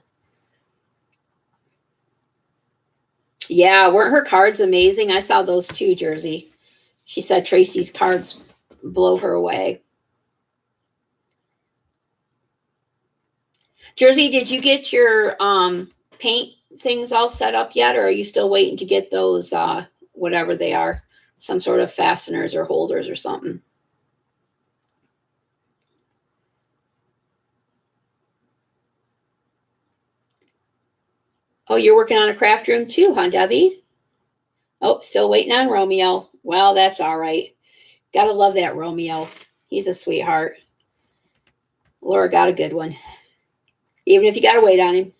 Yeah, weren't her cards amazing? I saw those too, Jersey. She said Tracy's cards blow her away. Jersey, did you get your paint things all set up yet, or are you still waiting to get those whatever they are, some sort of fasteners or holders or something? Oh, you're working on a craft room too, huh, Debbie? Oh, still waiting on Romeo. Well, that's all right. Gotta love that Romeo. He's a sweetheart. Laura got a good one, even if you gotta wait on him.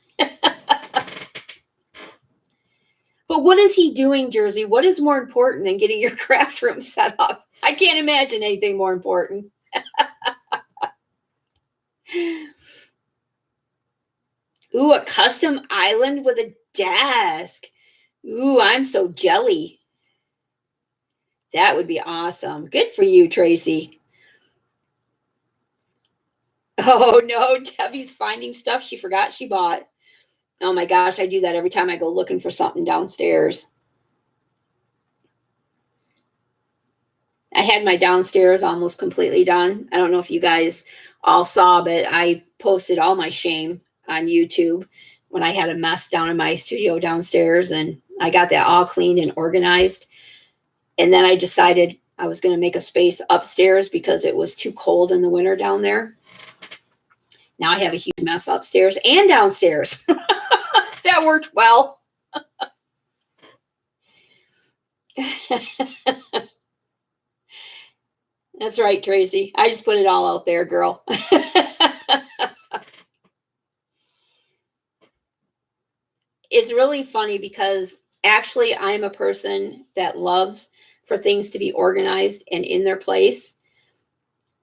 But what is he doing, Jersey? What is more important than getting your craft room set up? I can't imagine anything more important. Ooh, a custom island with a desk. Ooh, I'm so jelly. That would be awesome. Good for you, Tracy. Oh no, Debbie's finding stuff she forgot she bought. Oh my gosh, I do that every time I go looking for something downstairs. I had my downstairs almost completely done. I don't know if you guys all saw, but I posted all my shame on YouTube when I had a mess down in my studio downstairs, and I got that all cleaned and organized. And then I decided I was going to make a space upstairs because it was too cold in the winter down there. Now I have a huge mess upstairs and downstairs. That worked well. That's right, Tracy. I just put it all out there, girl. It's really funny because actually I'm a person that loves for things to be organized and in their place.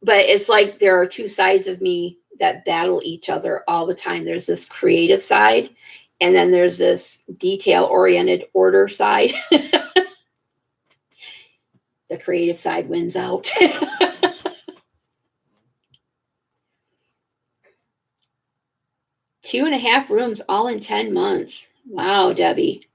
But it's like there are two sides of me that battle each other all the time. There's this creative side, and then there's this detail oriented order side. The creative side wins out. 2.5 rooms all in 10 months. Wow, Debbie.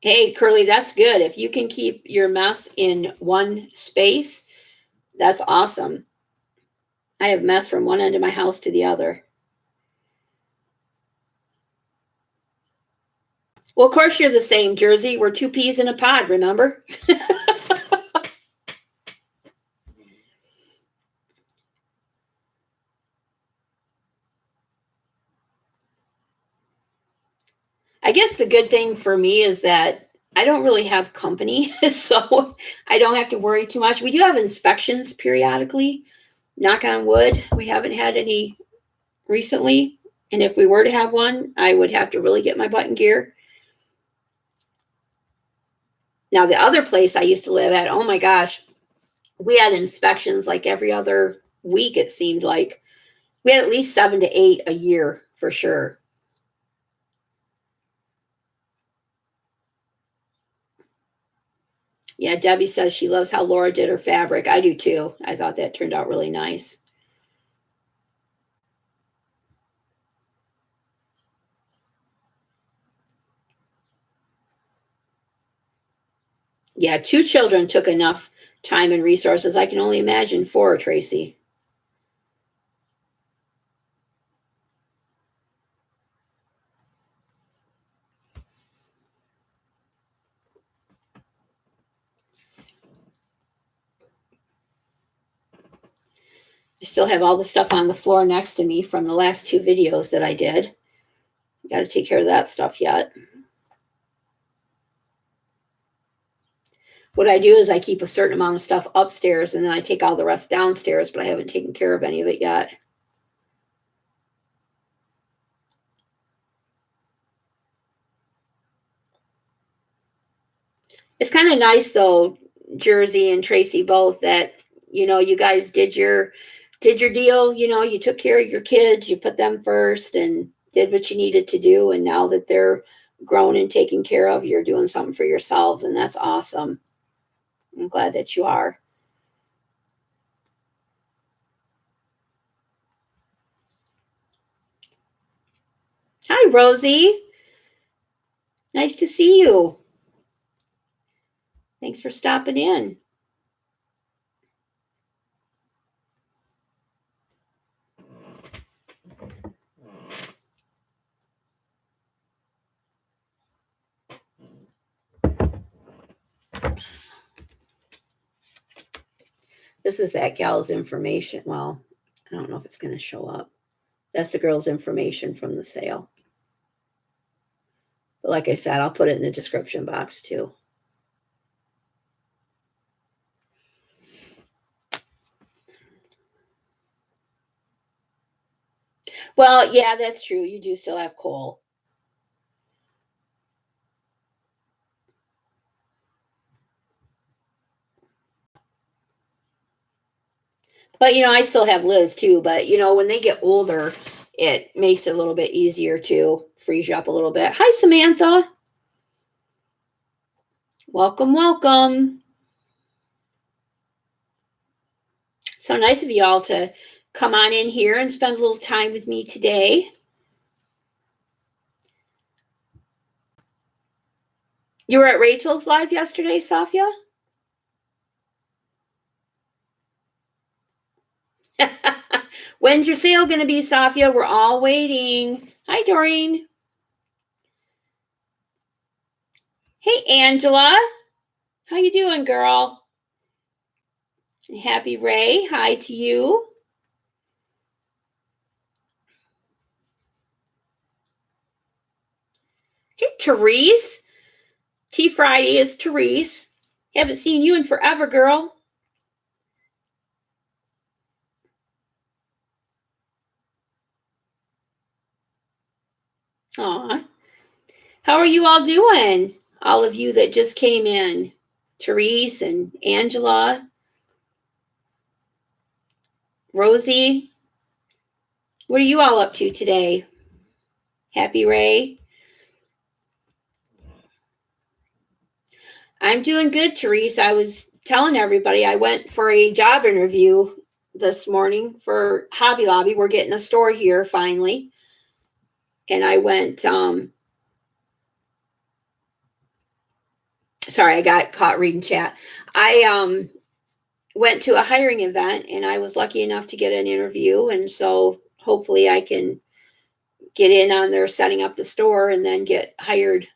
Hey, Curly, that's good. If you can keep your mess in one space, that's awesome. I have mess from one end of my house to the other. Well, of course, you're the same, Jersey. We're two peas in a pod, remember? I guess the good thing for me is that I don't really have company, so I don't have to worry too much. We do have inspections periodically. Knock on wood, we haven't had any recently. And if we were to have one, I would have to really get my butt in gear. Now, the other place I used to live at, oh my gosh, we had inspections like every other week, it seemed like. We had at least 7 to 8 a year for sure. Yeah, Debbie says she loves how Laura did her fabric. I do too. I thought that turned out really nice. Yeah, 2 children took enough time and resources. I can only imagine 4, Tracy. I still have all the stuff on the floor next to me from the last 2 videos that I did. Got to take care of that stuff yet. What I do is I keep a certain amount of stuff upstairs and then I take all the rest downstairs, but I haven't taken care of any of it yet. It's kind of nice though, Jersey and Tracy both, that you guys did your deal. You took care of your kids, you put them first and did what you needed to do, and now that they're grown and taken care of, you're doing something for yourselves, and that's awesome. I'm glad that you are. Hi, Rosie. Nice to see you. Thanks for stopping in. This is that gal's information. Well, I don't know if it's going to show up. That's the girl's information from the sale. But like I said, I'll put it in the description box too. Well, yeah, that's true. You do still have coal. But I still have Liz too. But when they get older, it makes it a little bit easier to freeze you up a little bit. Hi, Samantha. Welcome, welcome. So nice of you all to come on in here and spend a little time with me today. You were at Rachel's live yesterday, Safia? When's your sale going to be, Safia? We're all waiting. Hi, Doreen. Hey, Angela. How you doing, girl? And Happy Ray. Hi to you. Hey, Therese. Tea Friday is Therese. Haven't seen you in forever, girl. Aw. How are you all doing? All of you that just came in. Therese and Angela. Rosie. What are you all up to today? Happy Ray. I'm doing good, Therese. I was telling everybody I went for a job interview this morning for Hobby Lobby. We're getting a store here finally. And I went, sorry, I got caught reading chat. I went to a hiring event and I was lucky enough to get an interview. And so hopefully I can get in on their setting up the store and then get hired,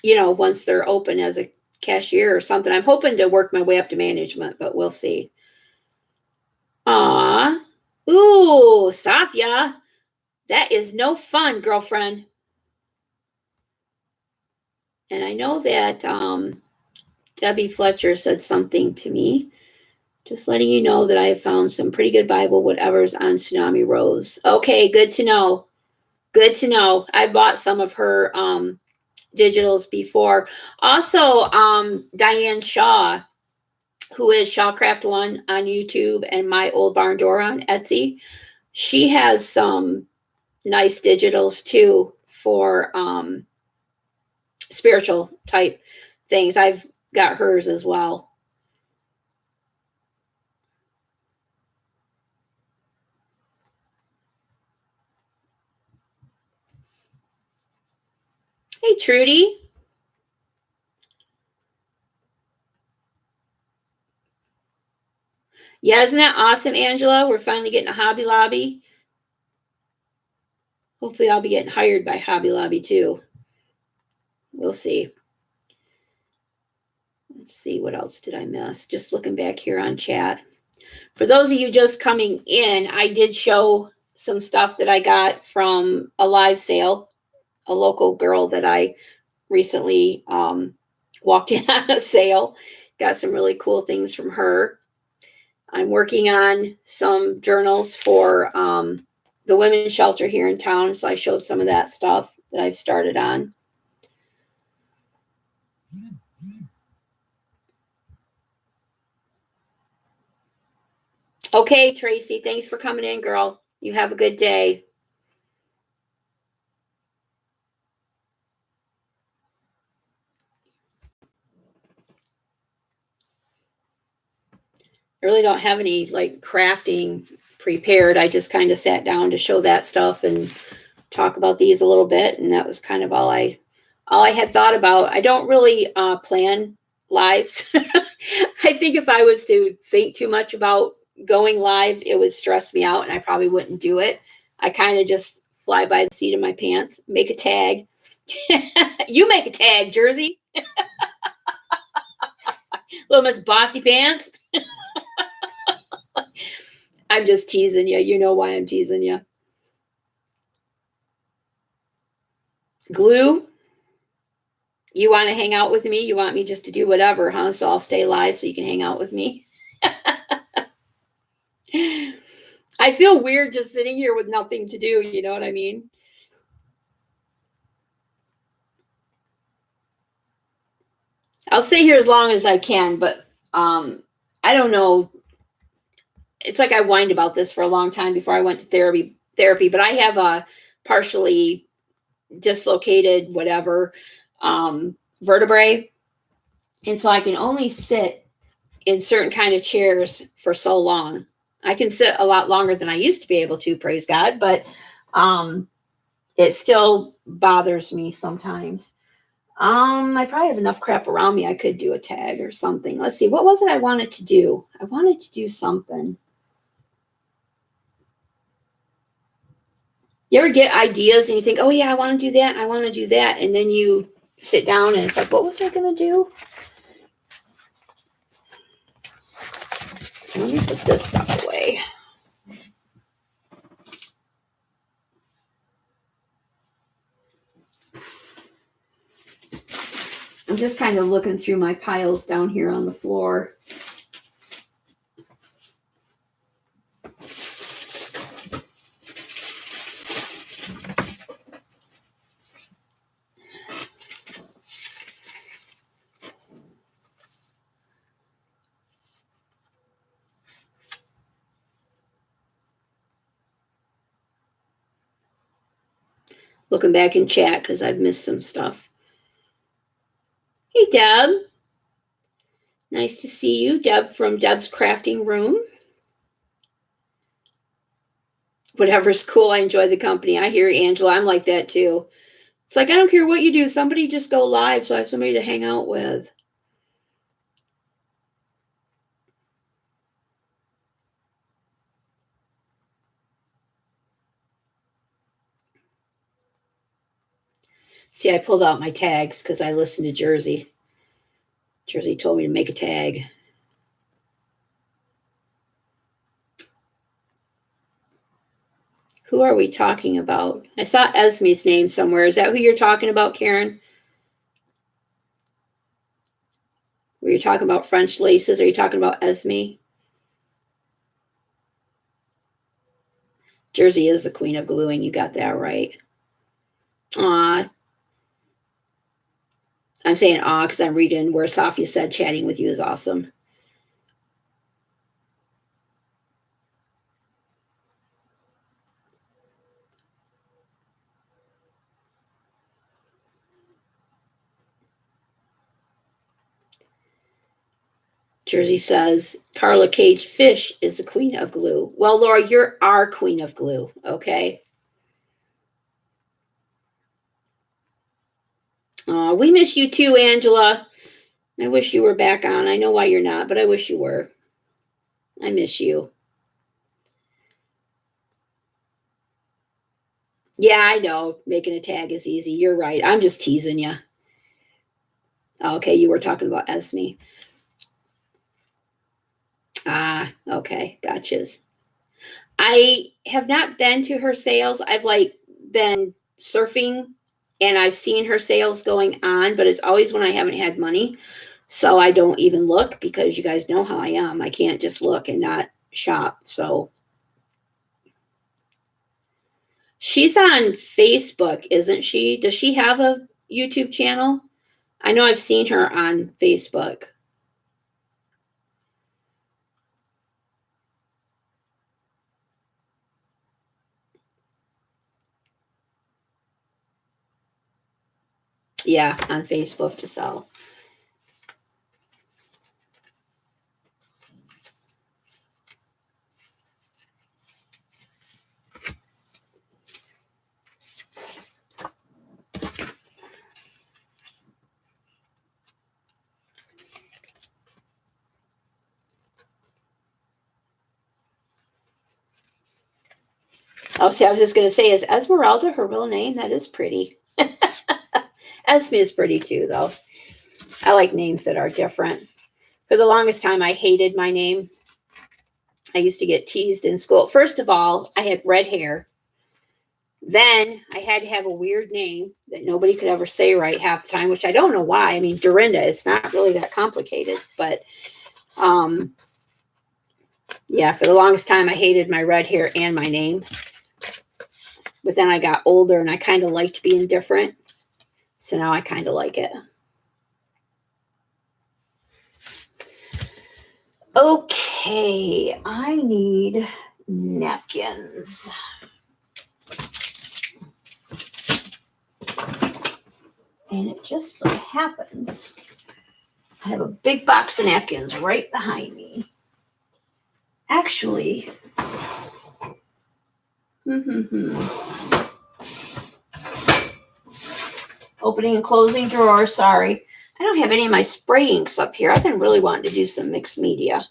once they're open as a cashier or something. I'm hoping to work my way up to management, but we'll see. Aw. Ooh, Safia. That is no fun, girlfriend. And I know that Debbie Fletcher said something to me. Just letting you know that I have found some pretty good Bible whatever's on Tsunami Rose. Okay, good to know. Good to know. I bought some of her digitals before. Also, Diane Shaw, who is Shawcraft One on YouTube and My Old Barn Door on Etsy. She has some nice digitals too for spiritual type things. I've got hers as well. Hey, Trudy. Yeah, isn't that awesome, Angela? We're finally getting a Hobby Lobby. Hopefully I'll be getting hired by Hobby Lobby too. We'll see. Let's see, what else did I miss? Just looking back here on chat. For those of you just coming in, I did show some stuff that I got from a live sale. A local girl that I recently walked in on a sale. Got some really cool things from her. I'm working on some journals for the women's shelter here in town. So I showed some of that stuff that I've started on. Okay, Tracy, thanks for coming in, girl. You have a good day. I really don't have any like crafting prepared. I just kind of sat down to show that stuff and talk about these a little bit, and that was kind of all I had thought about. I don't really plan lives. I think if I was to think too much about going live, it would stress me out and I probably wouldn't do it. I kind of just fly by the seat of my pants, make a tag. You make a tag, Jersey. Little Miss Bossy Pants. I'm just teasing you. You know why I'm teasing you. Glue. You want to hang out with me? You want me just to do whatever, huh? So I'll stay live so you can hang out with me. I feel weird just sitting here with nothing to do. You know what I mean? I'll stay here as long as I can, but I don't know. It's like I whined about this for a long time before I went to therapy, but I have a partially dislocated whatever vertebrae, and so I can only sit in certain kind of chairs for so long. I can sit a lot longer than I used to be able to, praise God, but it still bothers me sometimes. I probably have enough crap around me. I could do a tag or something. Let's see. What was it I wanted to do? I wanted to do something. You ever get ideas and you think, oh yeah, I want to do that. I want to do that. And then you sit down and it's like, what was I going to do? Let me put this stuff away. I'm just kind of looking through my piles down here on the floor. Looking back in chat because I've missed some stuff. Hey, Deb. Nice to see you, Deb from Deb's Crafting Room. Whatever's cool, I enjoy the company. I hear you, Angela. I'm like that too. It's like, I don't care what you do. Somebody just go live so I have somebody to hang out with. See, I pulled out my tags because I listened to Jersey. Jersey told me to make a tag. Who are we talking about? I saw Esme's name somewhere. Is that who you're talking about, Karen? Were you talking about French laces? Are you talking about Esme? Jersey is the queen of gluing. You got that right. Aw. I'm saying aw because I'm reading where Safia said chatting with you is awesome. Jersey says Carla Cage Fish is the queen of glue. Well, Laura, you're our queen of glue, okay? We miss you too, Angela. I wish you were back on. I know why you're not, but I wish you were. I miss you. Yeah, I know. Making a tag is easy. You're right. I'm just teasing you. Okay, you were talking about Esme. Ah, okay. Gotchas. I have not been to her sales. I've like been surfing and I've seen her sales going on, but it's always when I haven't had money. So I don't even look because you guys know how I am. I can't just look and not shop. So she's on Facebook, isn't she? Does she have a YouTube channel? I know I've seen her on Facebook. Yeah, on Facebook to sell. Oh, see, I was just going to say, is Esmeralda her real name? That is pretty. Esme is pretty too, though. I like names that are different. For the longest time, I hated my name. I used to get teased in school. First of all, I had red hair. Then I had to have a weird name that nobody could ever say right half the time, which I don't know why. I mean, Durinda, it's not really that complicated, but yeah, for the longest time, I hated my red hair and my name. But then I got older and I kind of liked being different. So now I kind of like it. Okay, I need napkins. And it just so happens I have a big box of napkins right behind me. Actually, opening and closing drawer, sorry. I don't have any of my spray inks up here. I've been really wanting to do some mixed media.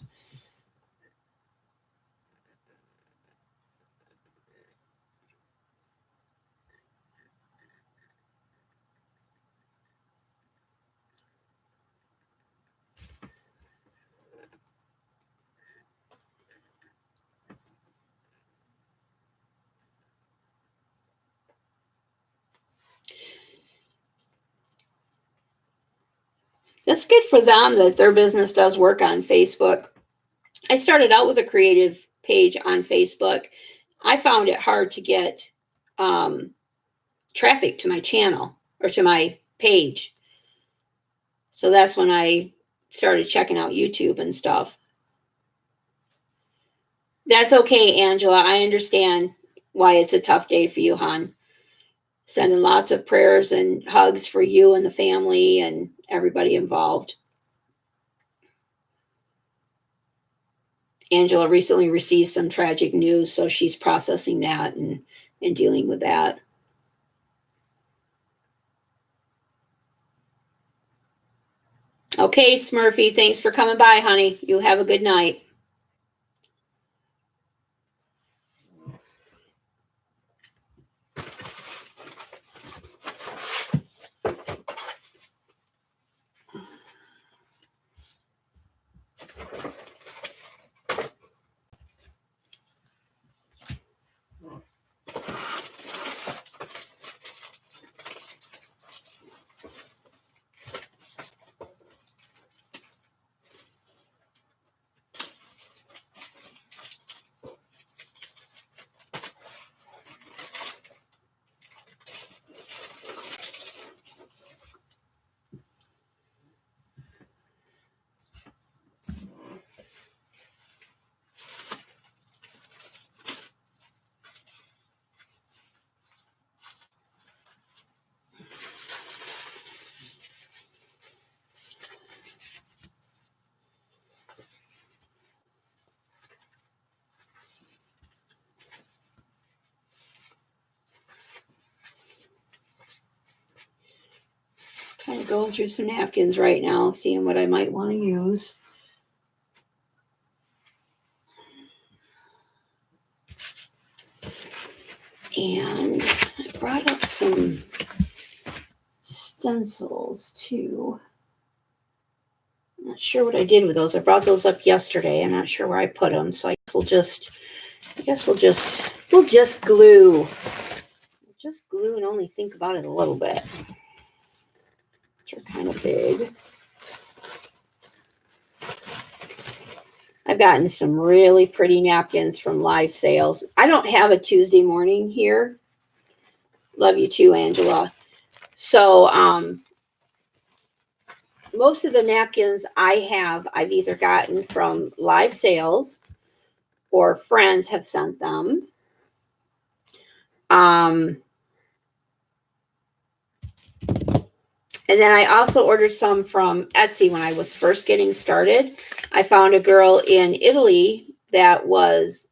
That's good for them that their business does work on Facebook. I started out with a creative page on Facebook. I found it hard to get traffic to my channel or to my page. So that's when I started checking out YouTube and stuff. That's okay, Angela. I understand why it's a tough day for you, hon. Sending lots of prayers and hugs for you and the family and everybody involved. Angela recently received some tragic news, so she's processing that and dealing with that. Okay, Smurfy, thanks for coming by, honey. You have a good night. kind of going through some napkins right now, seeing what I might want to use. And I brought up some stencils too. I'm not sure what I did with those. I brought those up yesterday. I'm not sure where I put them, so we'll just glue. Just glue and only think about it a little bit. Which are kind of big. I've gotten some really pretty napkins from live sales. I don't have a Tuesday morning here. Love you too, Angela. So most of the napkins I've either gotten from live sales or friends have sent them. And then I also ordered some from Etsy when I was first getting started. I found a girl in Italy that was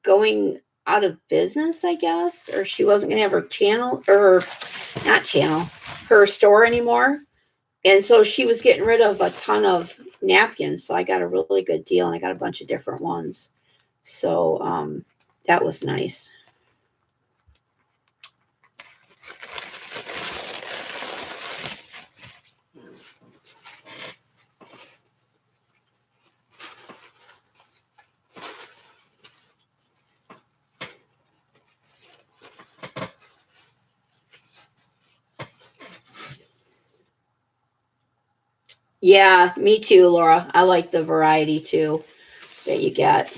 going out of business, I guess, or she wasn't going to have her channel, or not channel, her store anymore. And so she was getting rid of a ton of napkins. So I got a really good deal, and I got a bunch of different ones. So that was nice. Yeah, me too, Laura. I like the variety too that you get.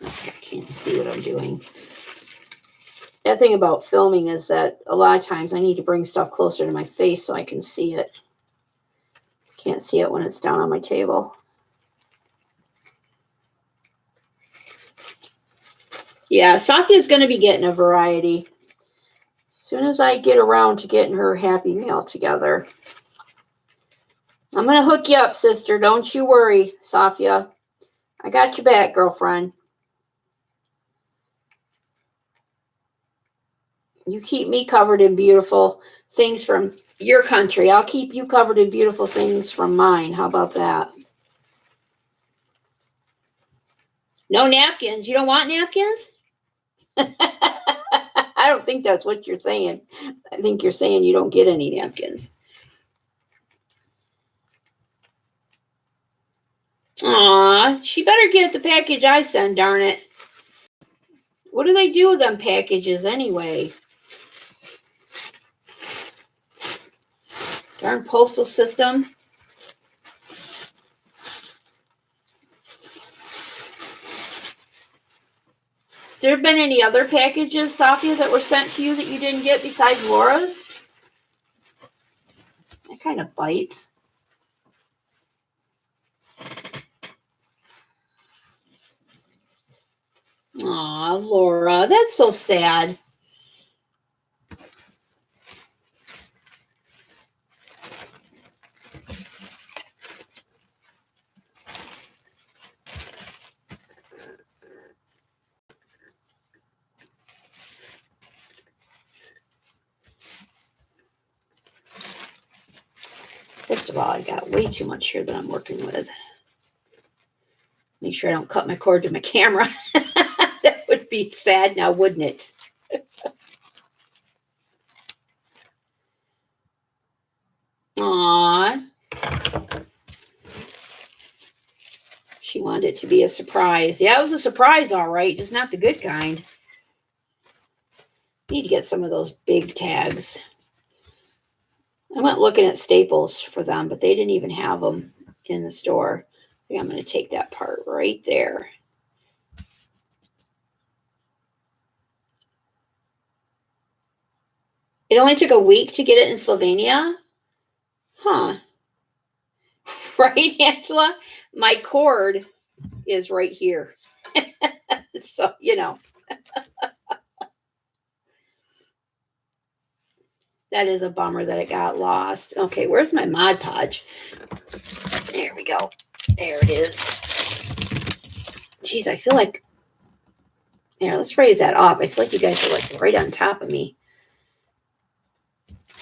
I can't see what I'm doing. That thing about filming is that a lot of times I need to bring stuff closer to my face so I can see it. Can't see it when it's down on my table. Yeah, Sophia's going to be getting a variety. As soon as I get around to getting her Happy Meal together. I'm going to hook you up, sister. Don't you worry, Sophia. I got your back, girlfriend. You keep me covered in beautiful things from your country. I'll keep you covered in beautiful things from mine. How about that? No napkins. You don't want napkins? I don't think that's what you're saying. I think you're saying you don't get any napkins. Aw, she better get the package I send, darn it. What do they do with them packages anyway? Darn postal system. Has there been any other packages, Sophia, that were sent to you that you didn't get besides Laura's? That kind of bites. Aw, Laura, that's so sad. First of all, I got way too much here that I'm working with. Make sure I don't cut my cord to my camera. That would be sad now, wouldn't it? Aw. She wanted it to be a surprise. Yeah, it was a surprise, all right, just not the good kind. Need to get some of those big tags. I went looking at Staples for them, but they didn't even have them in the store. I think I'm going to take that part right there. It only took a week to get it in Slovenia? Huh. Right, Angela? My cord is right here. So, you know. That is a bummer that it got lost. Okay, where's my Mod Podge? There we go. There it is. Geez, I feel like... Here, let's raise that up. I feel like you guys are like right on top of me.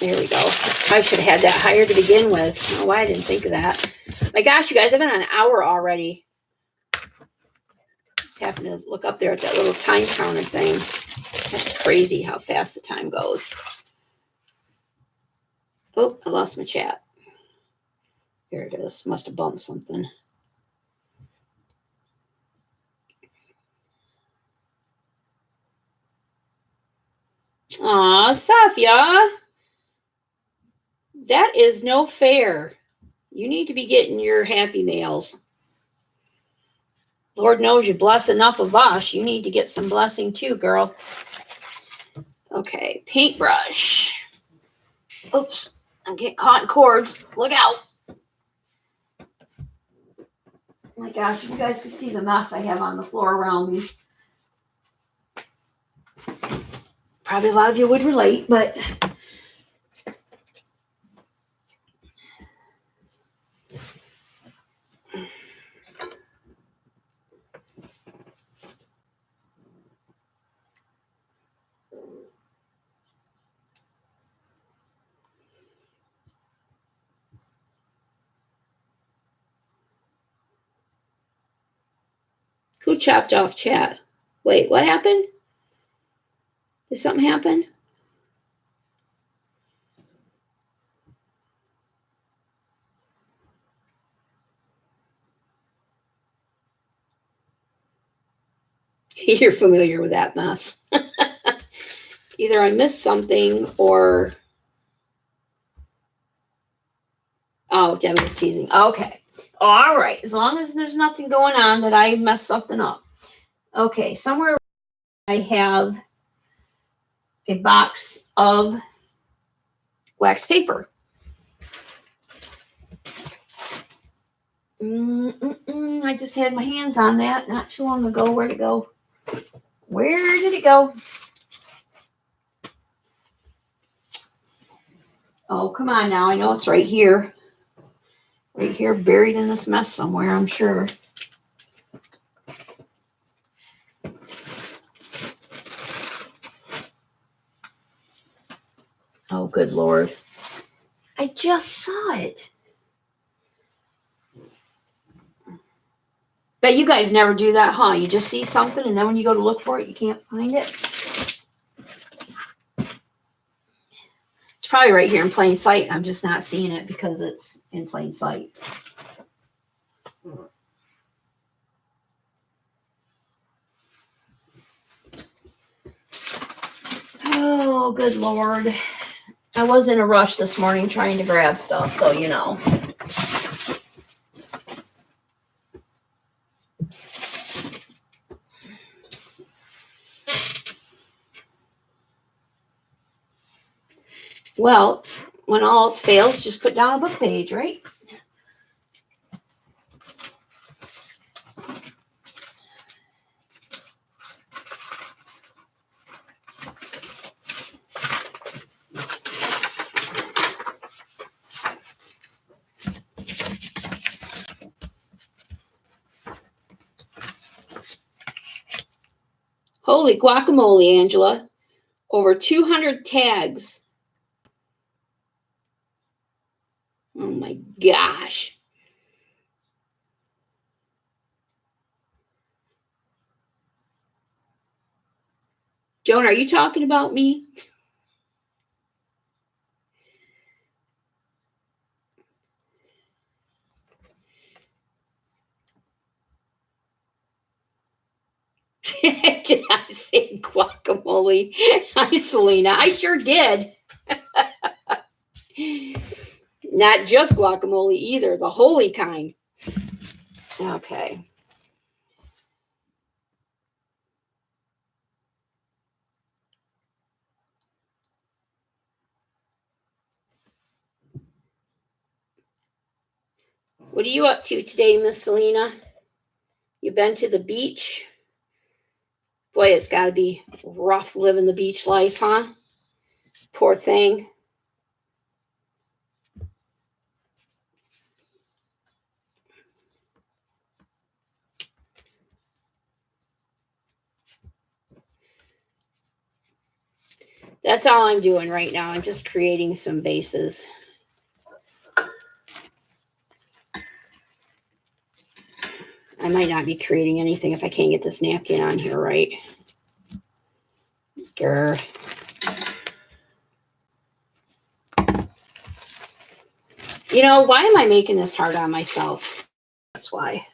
There we go. I should have had that higher to begin with. I don't know why I didn't think of that. My gosh, you guys, I've been on an hour already. Just happened to look up there at that little time counter thing. That's crazy how fast the time goes. Oh, I lost my chat. Here it is. Must have bumped something. Aw, Safia. That is no fair. You need to be getting your Happy Mails. Lord knows you bless enough of us. You need to get some blessing too, girl. Okay, paintbrush. Oops, I'm getting caught in cords. Look out. Oh my gosh, if you guys could see the mess I have on the floor around me. Probably a lot of you would relate, but... Who chopped off chat? Wait, what happened? Did something happen? You're familiar with that mess. Either I missed something or... Oh, Debbie was teasing. Okay. All right. As long as there's nothing going on that I messed something up. Okay. Somewhere I have a box of wax paper. I just had my hands on that not too long ago. Where'd it go? Where did it go? Oh, come on now. I know it's right here. Right here, buried in this mess somewhere, I'm sure. Oh, good Lord. I just saw it. Bet you guys never do that, huh? You just see something and then when you go to look for it, you can't find it. It's probably right here in plain sight. I'm just not seeing it because it's in plain sight. Oh, good Lord. I was in a rush this morning trying to grab stuff, so you know. Well, when all else fails, just put down a book page, right? Holy guacamole, Angela. Over 200 tags. Oh my gosh. Joan, are you talking about me? Did I say guacamole? Hi, Selena. I sure did. Not just guacamole either, the holy kind. Okay. What are you up to today, Miss Selena? You been to the beach? Boy, it's got to be rough living the beach life, huh? Poor thing. That's all I'm doing right now. I'm just creating some bases. I might not be creating anything if I can't get this napkin on here right. Grr. You know, why am I making this hard on myself? That's why.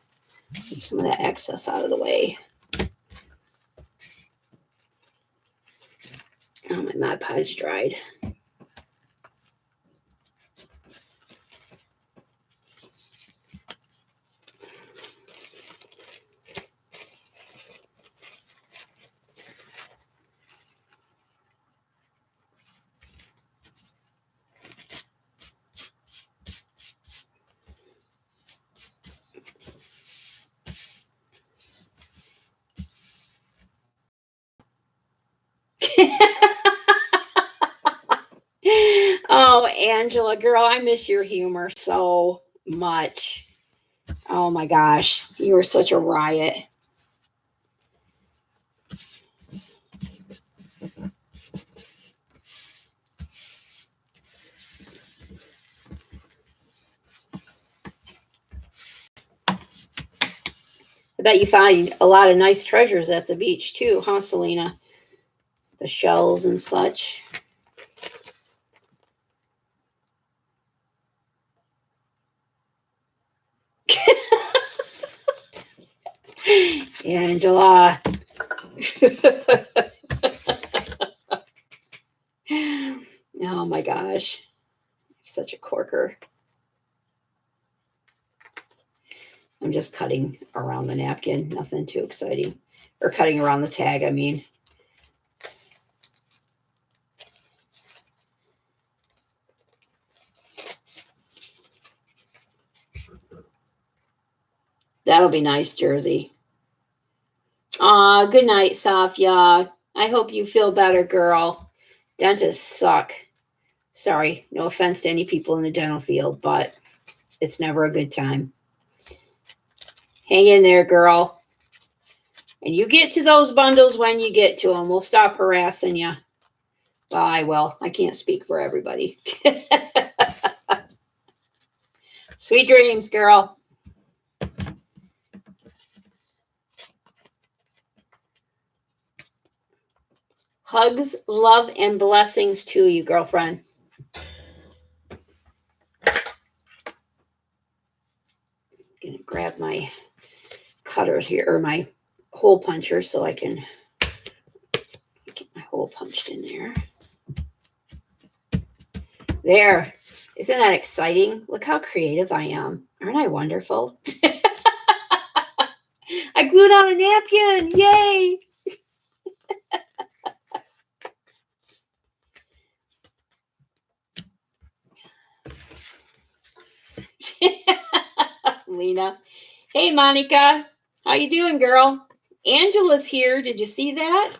Get some of that excess out of the way. Oh, my Mod Podge dried. Oh, Angela, girl, I miss your humor so much. Oh my gosh, you were such a riot. I bet you find a lot of nice treasures at the beach too, huh, Selena? The shells and such. Angela. Oh my gosh. Such a corker. I'm just cutting around the napkin. Nothing too exciting. Or cutting around the tag, I mean. That'll be nice, Jersey. Aw, good night, Safia. I hope you feel better, girl. Dentists suck. Sorry, no offense to any people in the dental field, but it's never a good time. Hang in there, girl. And you get to those bundles when you get to them. We'll stop harassing you. Well, I will. I can't speak for everybody. Sweet dreams, girl. Hugs, love, and blessings to you, girlfriend. I'm going to grab my cutter here, or my hole puncher, so I can get my hole punched in there. There. Isn't that exciting? Look how creative I am. Aren't I wonderful? I glued on a napkin. Yay. Lena. Hey, Monica. How you doing, girl? Angela's here. Did you see that?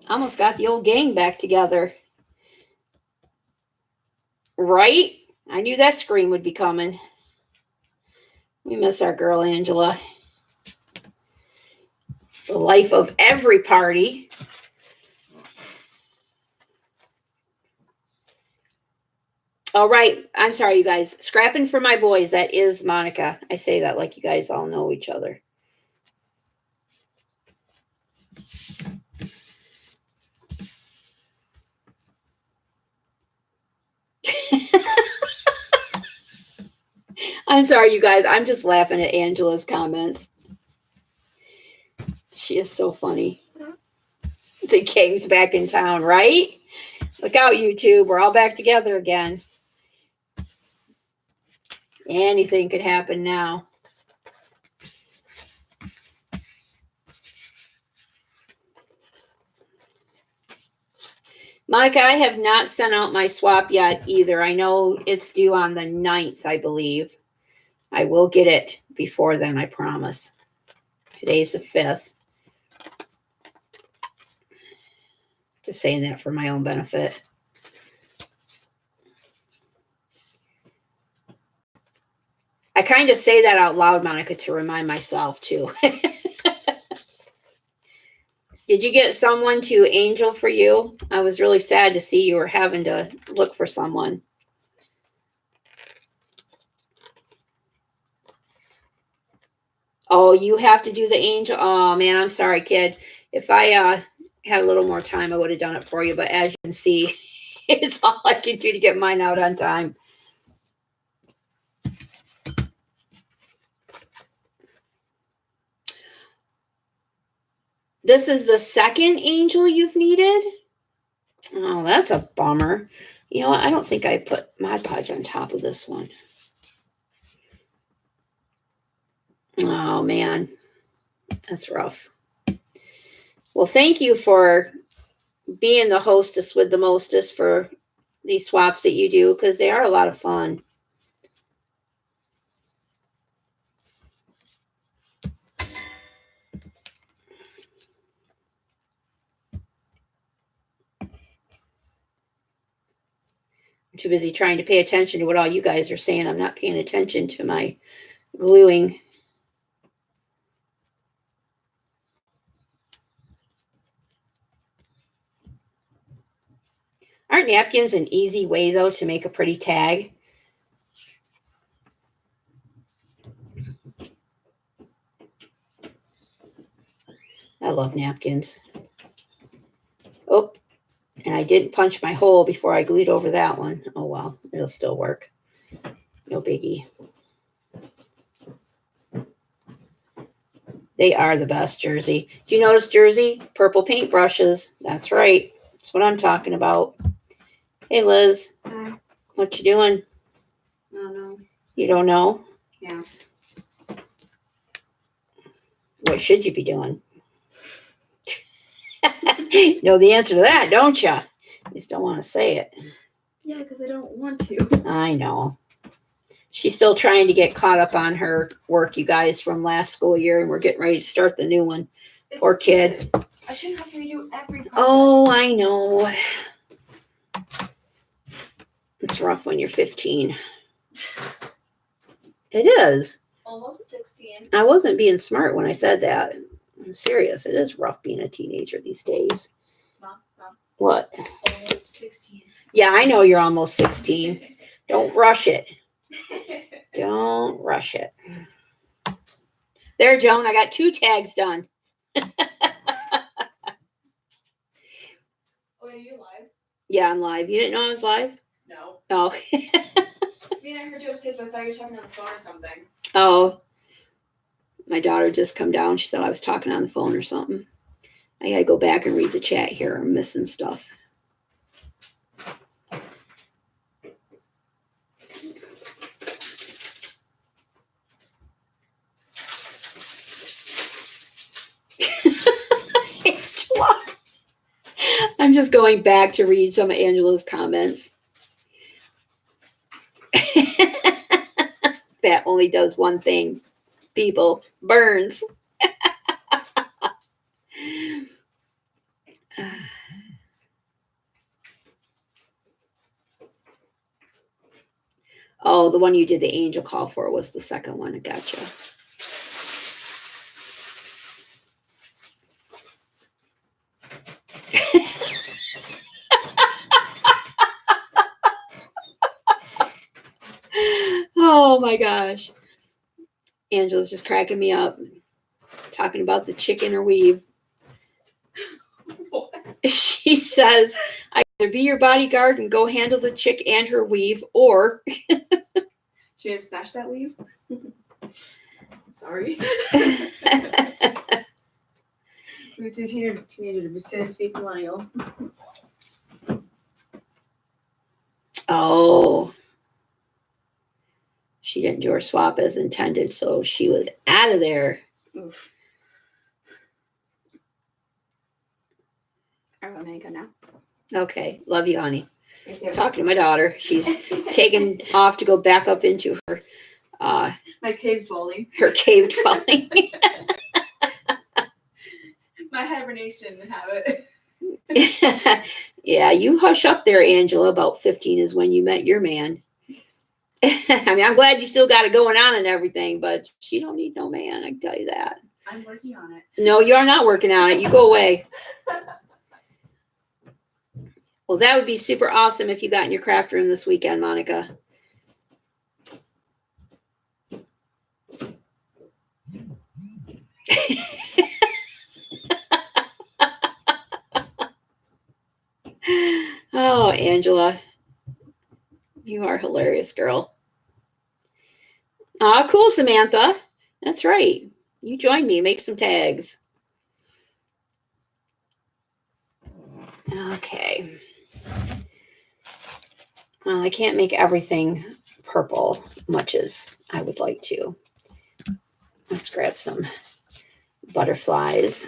Almost got the old gang back together. Right? I knew that scream would be coming. We miss our girl, Angela. The life of every party. All right. I'm sorry, you guys. Scrapping for my boys. That is Monica. I say that like you guys all know each other. I'm sorry, you guys. I'm just laughing at Angela's comments. She is so funny. The gang's back in town, right? Look out, YouTube. We're all back together again. Anything could happen now. Monica, I have not sent out my swap yet either. I know it's due on the 9th, I believe. I will get it before then, I promise. Today's the 5th. Just saying that for my own benefit. I kind of say that out loud, Monica, to remind myself too. Did you get someone to angel for you? I was really sad to see you were having to look for someone. Oh, you have to do the angel. Oh man, I'm sorry, kid. If I had a little more time, I would have done it for you. But as you can see, it's all I can do to get mine out on time. This is the second angel you've needed? Oh, that's a bummer. You know what? I don't think I put Mod Podge on top of this one. Oh, man. That's rough. Well, thank you for being the hostess with the mostest for these swaps that you do, because they are a lot of fun. I'm too busy trying to pay attention to what all you guys are saying. I'm not paying attention to my gluing. Aren't napkins an easy way, though, to make a pretty tag? I love napkins. Oh, and I didn't punch my hole before I glued over that one. Oh, well, it'll still work. No biggie. They are the best, Jersey. Do you notice, Jersey? Purple paintbrushes. That's right. That's what I'm talking about. Hey, Liz. Hi. What you doing? I don't know. You don't know? Yeah. What should you be doing? Know the answer to that, don't you? You just don't want to say it. Yeah, because I don't want to. I know. She's still trying to get caught up on her work, you guys, from last school year, and we're getting ready to start the new one. Poor kid. I shouldn't have to redo every project. Oh, I know. It's rough when you're 15. It is. Almost 16. I wasn't being smart when I said that. I'm serious. It is rough being a teenager these days. Mom. What? Almost 16. Yeah, I know you're almost 16. Don't rush it. Don't rush it. There, Joan, I got 2 tags done. Oh, are you live? Yeah, I'm live. You didn't know I was live? No. Oh. I heard you upstairs, but I thought you were talking on the phone or something. Oh. My daughter just come down. She thought I was talking on the phone or something. I got to go back and read the chat here. I'm missing stuff. I'm just going back to read some of Angela's comments. That only does one thing. People, burns. Oh, the one you did the angel call for was the second one. I gotcha. Oh my gosh. Angela's just cracking me up. Talking about the chick in her weave. What? She says, I either be your bodyguard and go handle the chick and her weave, or She didn't snatch that weave? Sorry. We're too teenager to speak millennial. oh, she didn't do her swap as intended, so she was out of there. Oof. I'm gonna go now. Okay, love you, honey. Me too. Talking to my daughter. She's taken off to go back up into her My cave dwelling. her cave dwelling. My hibernation habit. Yeah, you hush up there, Angela. About 15 is when you met your man. I mean, I'm glad you still got it going on and everything, but she don't need no man, I can tell you that. I'm working on it. No, you're not working on it. You go away. Well, that would be super awesome if you got in your craft room this weekend, Monica. Oh, Angela. You are hilarious, girl. Ah, cool, Samantha. That's right. You join me. Make some tags. Okay. Well, I can't make everything purple much as I would like to. Let's grab some butterflies.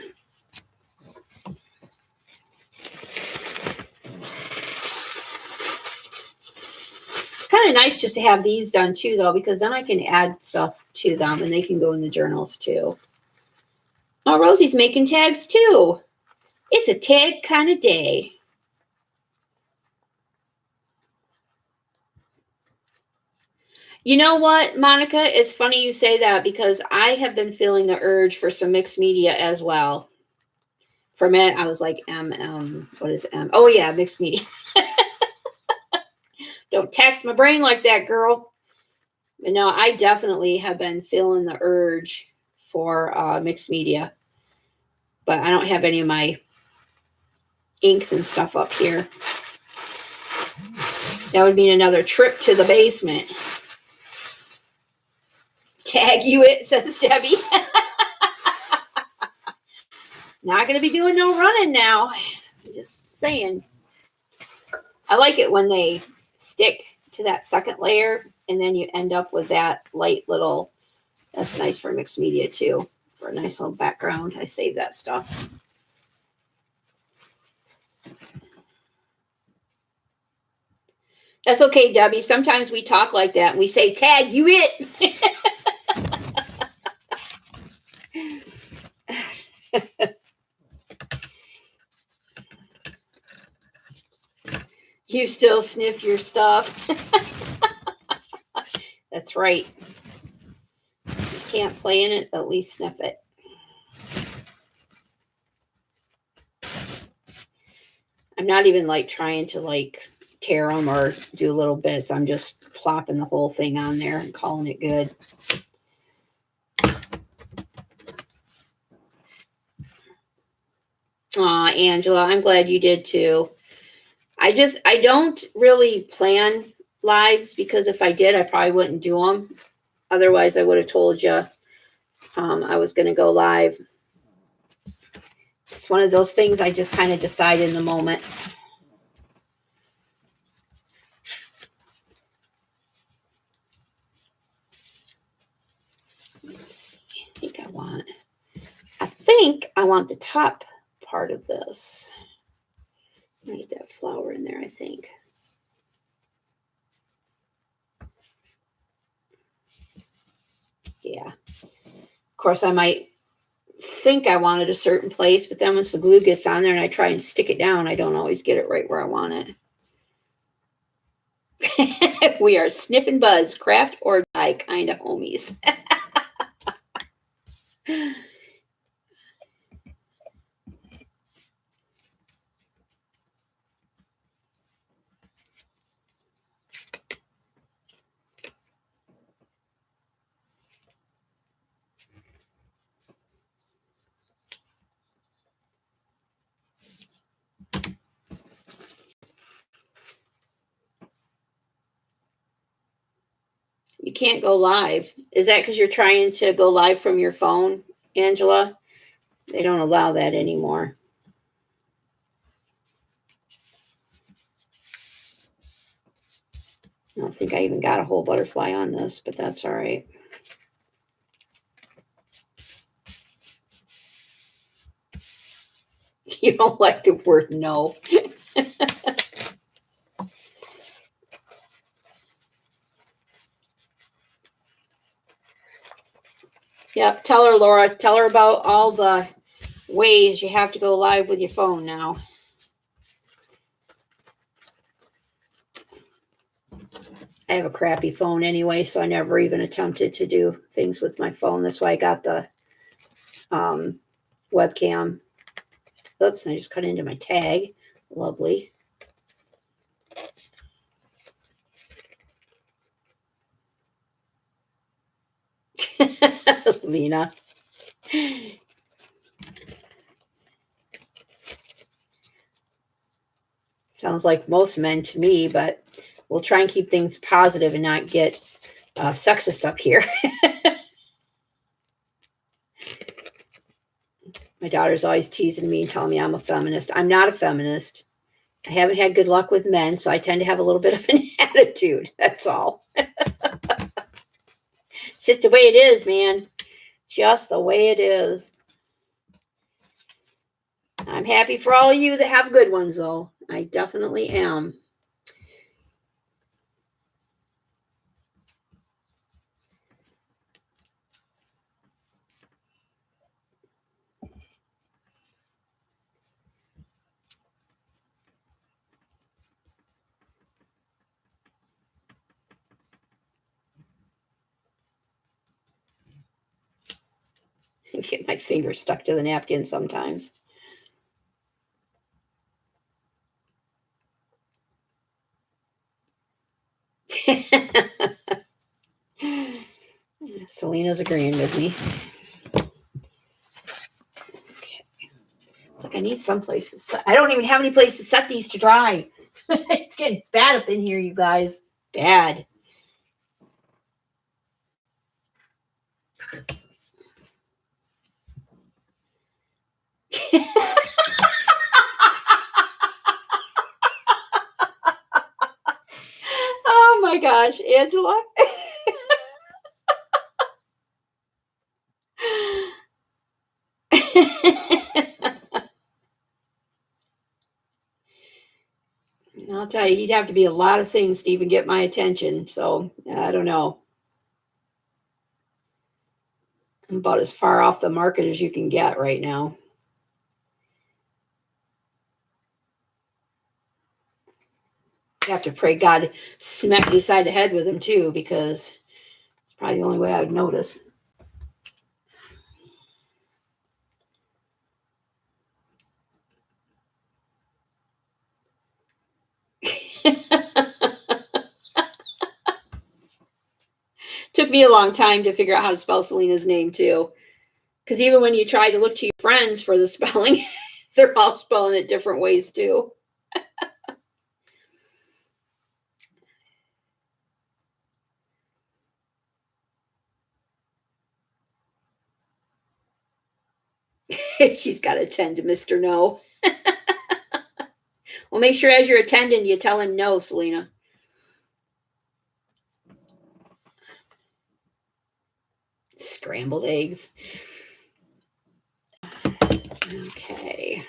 It's kind of nice just to have these done too, though, because then I can add stuff to them and they can go in the journals too. Oh, Rosie's making tags too. It's a tag kind of day. You know what, Monica? It's funny you say that because I have been feeling the urge for some mixed media as well. For a minute, I was like, what is M? Oh, yeah, mixed media. Don't tax my brain like that, girl. But no, I definitely have been feeling the urge for mixed media. But I don't have any of my inks and stuff up here. That would mean another trip to the basement. Tag you it, says Debbie. Not going to be doing no running now. I'm just saying. I like it when they stick to that second layer and then you end up with that light little, that's nice for mixed media too, for a nice little background. I save that stuff. That's okay, Debbie. Sometimes we talk like that and we say, tag you it. You still sniff your stuff. That's right. You can't play in it, at least sniff it. I'm not even like trying to like tear them or do little bits. I'm just plopping the whole thing on there and calling it good. Aw, Angela, I'm glad you did too. I don't really plan lives because if I did, I probably wouldn't do them. Otherwise, I would have told you I was going to go live. It's one of those things I just kind of decide in the moment. Let's see. I think I want the top part of this. Get that flower in there, I think. Yeah. Of course, I might think I wanted a certain place, but then once the glue gets on there and I try and stick it down, I don't always get it right where I want it. We are sniffing buds, craft or die kind of homies. You can't go live. Is that because you're trying to go live from your phone, Angela? They don't allow that anymore. I don't think I even got a whole butterfly on this, but that's all right. You don't like the word no. Yep, tell her, Laura. Tell her about all the ways you have to go live with your phone now. I have a crappy phone anyway, so I never even attempted to do things with my phone. That's why I got the webcam. Oops, and I just cut into my tag. Lovely. Lena. Sounds like most men to me, but we'll try and keep things positive and not get sexist up here. My daughter's always teasing me and telling me I'm a feminist. I'm not a feminist. I haven't had good luck with men, so I tend to have a little bit of an attitude. That's all. It's just the way it is, man. Just the way it is. I'm happy for all of you that have good ones, though. I definitely am. I get my finger stuck to the napkin sometimes. Selena's agreeing with me. Okay. It's like I need some place to set. I don't even have any place to set these to dry. It's getting bad up in here, you guys. Bad. Oh my gosh, Angela. I'll tell you, he'd have to be a lot of things to even get my attention. So I don't know. I'm about as far off the market as you can get right now. You have to pray God smack me side the head with him too, because it's probably the only way I would notice. Took me a long time to figure out how to spell Selena's name too. Because even when you try to look to your friends for the spelling, they're all spelling it different ways too. She's got to attend to Mr. No. Well, make sure as you're attending, you tell him no, Selena. Scrambled eggs. Okay.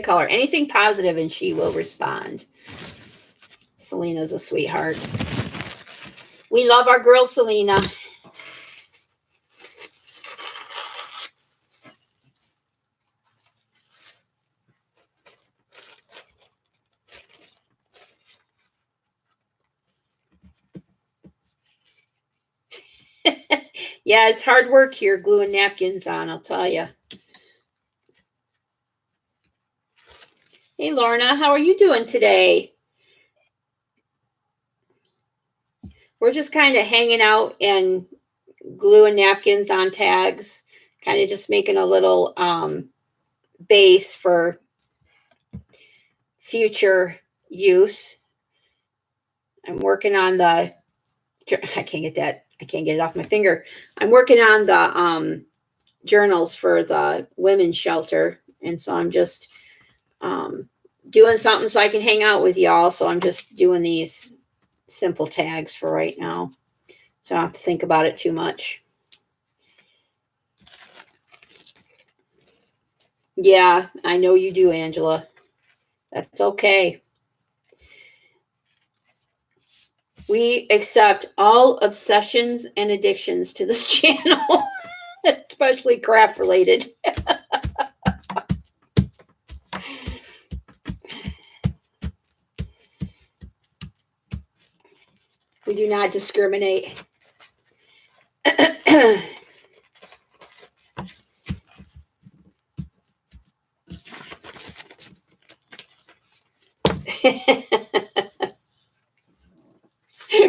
Call her anything positive and she will respond. Selena's a sweetheart. We love our girl, Selena. Yeah, it's hard work here gluing napkins on, I'll tell you. Hey, Lorna, how are you doing today? We're just kind of hanging out and gluing napkins on tags, kind of just making a little base for future use. I'm working on the, I can't get it off my finger. I'm working on the journals for the women's shelter. And so I'm just doing something so I can hang out with y'all. So I'm just doing these simple tags for right now. So I don't have to think about it too much. Yeah, I know you do, Angela. That's okay. We accept all obsessions and addictions to this channel, especially craft related. We do not discriminate.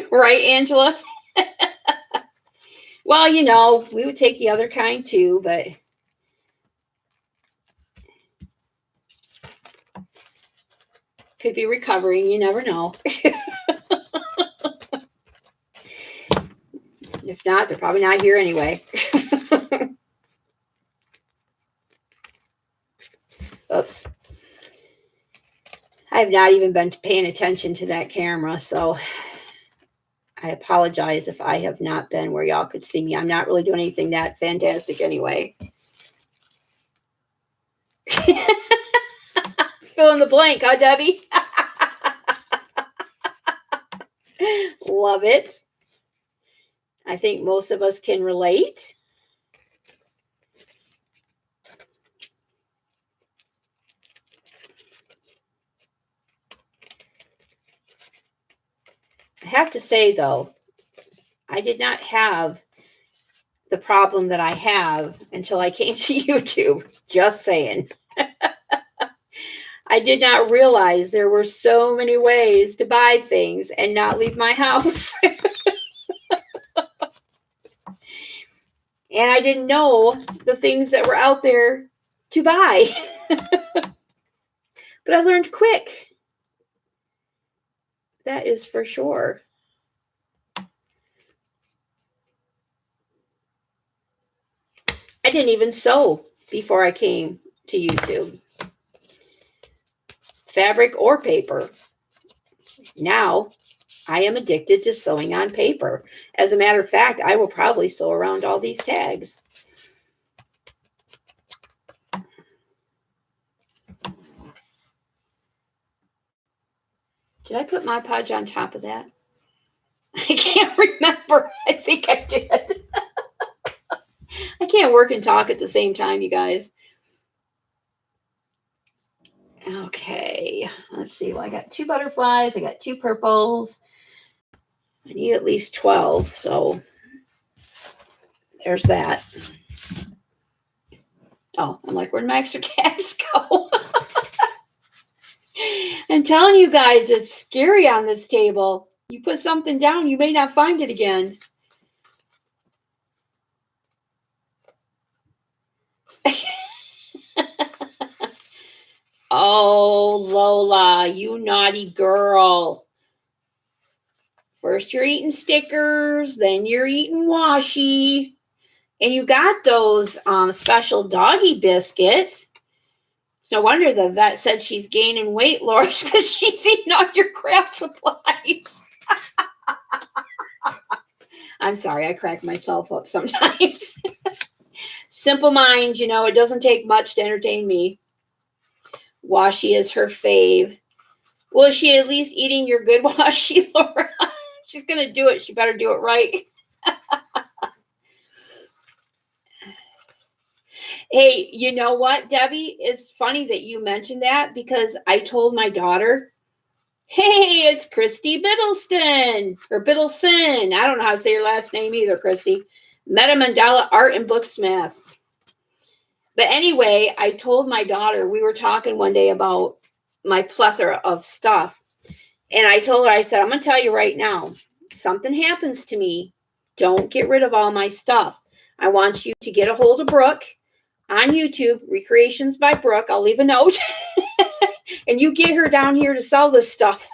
Right, Angela? Well, you know, we would take the other kind too, but could be recovering. You never know. If not, they're probably not here anyway. Oops. I have not even been paying attention to that camera, so I apologize if I have not been where y'all could see me. I'm not really doing anything that fantastic anyway. Fill in the blank, huh, Debbie? Love it. I think most of us can relate. I have to say, though, I did not have the problem that I have until I came to YouTube. Just saying. I did not realize there were so many ways to buy things and not leave my house. And I didn't know the things that were out there to buy. But I learned quick. That is for sure. I didn't even sew before I came to YouTube. Fabric or paper. Now, I am addicted to sewing on paper. As a matter of fact, I will probably sew around all these tags. Did I put Mod Podge on top of that? I can't remember. I think I did. I can't work and talk at the same time, you guys. Okay, let's see. Well, I got 2 butterflies. I got 2 purples. I need at least 12, so there's that. Oh, I'm like, where'd my extra tags go? I'm telling you guys, it's scary on this table. You put something down, you may not find it again. Oh, Lola, you naughty girl. First you're eating stickers, then you're eating washi. And you got those special doggy biscuits. No wonder the vet said she's gaining weight, Laura, because she's eating all your craft supplies. I'm sorry, I crack myself up sometimes. Simple mind, you know, it doesn't take much to entertain me. Washi is her fave. Well, is she at least eating your good washi, Laura? She's going to do it. She better do it right. Hey, you know what, Debbie? It's funny that you mentioned that because I told my daughter, hey, it's Christy Biddleston or Biddleson. I don't know how to say your last name either, Christy. Meta Mandala Art and Booksmith. But anyway, I told my daughter, we were talking one day about my plethora of stuff. And I told her, I said, I'm going to tell you right now, something happens to me, don't get rid of all my stuff. I want you to get a hold of Brooke on YouTube, Recreations by Brooke. I'll leave a note. And you get her down here to sell this stuff.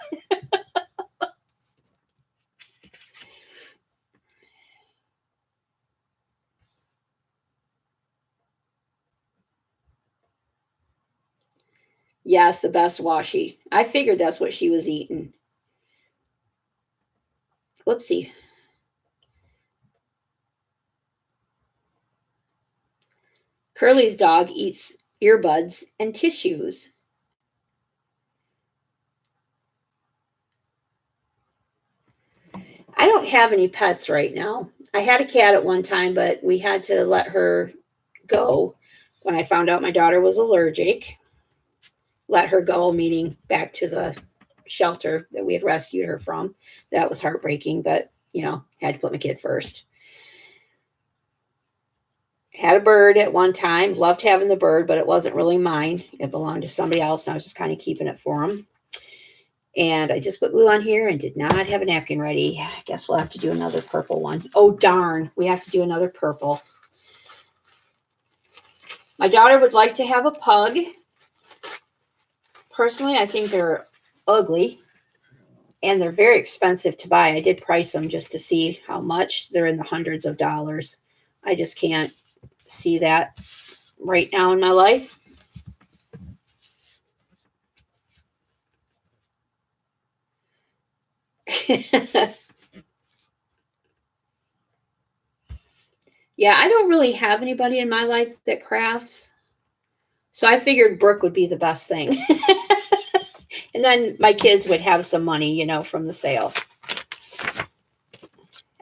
Yes, the best washi. I figured that's what she was eating. Whoopsie. Curly's dog eats earbuds and tissues. I don't have any pets right now. I had a cat at one time, but we had to let her go when I found out my daughter was allergic. Let her go, meaning back to the shelter that we had rescued her from. That was heartbreaking, but had to put my kid first. Had a bird at one time, loved having the bird, but it wasn't really mine. It belonged to somebody else, and I was just kind of keeping it for him. And I just put glue on here and did not have a napkin ready. I guess we'll have to do another purple one. Oh, darn. We have to do another purple. My daughter would like to have a pug. Personally, I think they're ugly. And they're very expensive to buy. I did price them just to see how much. They're in the hundreds of dollars. I just can't see that right now in my life. Yeah, I don't really have anybody in my life that crafts. So I figured Brooke would be the best thing. And then my kids would have some money, from the sale.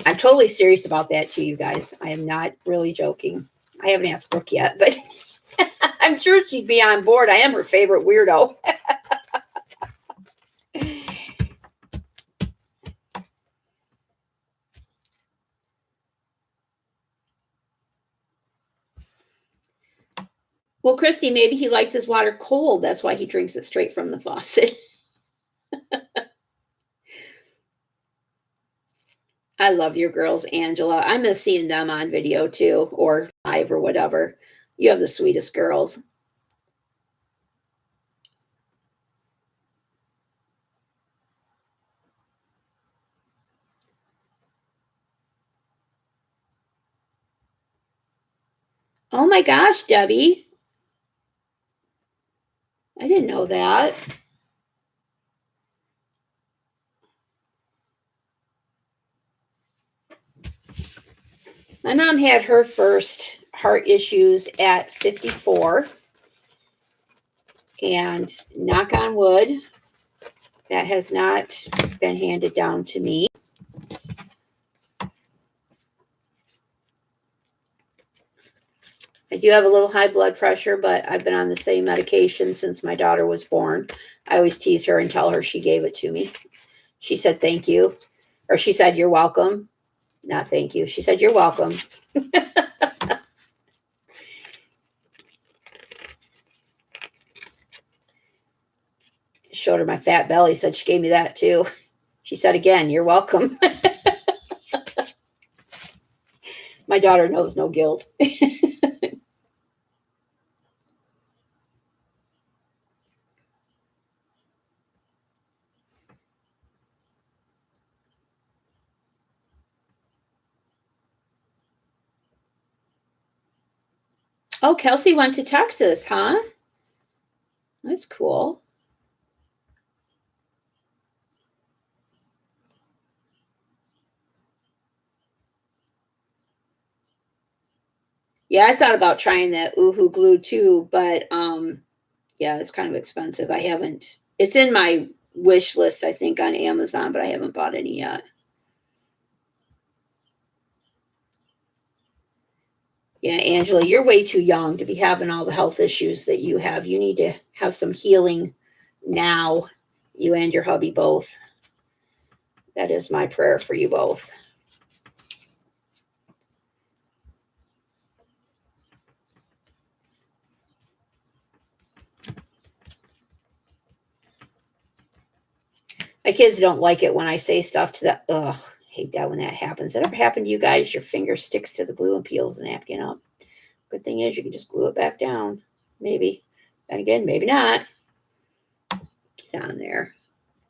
I'm totally serious about that too, you guys. I am not really joking. I haven't asked Brooke yet, but I'm sure she'd be on board. I am her favorite weirdo. Well, Christy, maybe he likes his water cold. That's why he drinks it straight from the faucet. I love your girls, Angela. I miss seeing them on video too, or live or whatever. You have the sweetest girls. Oh my gosh, Debbie. I didn't know that. My mom had her first heart issues at 54. And knock on wood, that has not been handed down to me. I do have a little high blood pressure, but I've been on the same medication since my daughter was born. I always tease her and tell her she gave it to me. She said, thank you. Or she said, you're welcome. Not thank you. She said, you're welcome. Showed her my fat belly, said she gave me that too. She said, again, you're welcome. My daughter knows no guilt. Oh, Kelsey went to Texas, huh? That's cool. Yeah, I thought about trying that Oohoo glue too, but yeah, it's kind of expensive. I haven't. It's in my wish list, I think, on Amazon, but I haven't bought any yet. Yeah, Angela, you're way too young to be having all the health issues that you have. You need to have some healing now, you and your hubby both. That is my prayer for you both. My kids don't like it when I say stuff to that. Ugh, hate that when that happens. That ever happened to you guys? Your finger sticks to the glue and peels the napkin up. Good thing is you can just glue it back down. Maybe. And again, maybe not. Get on there.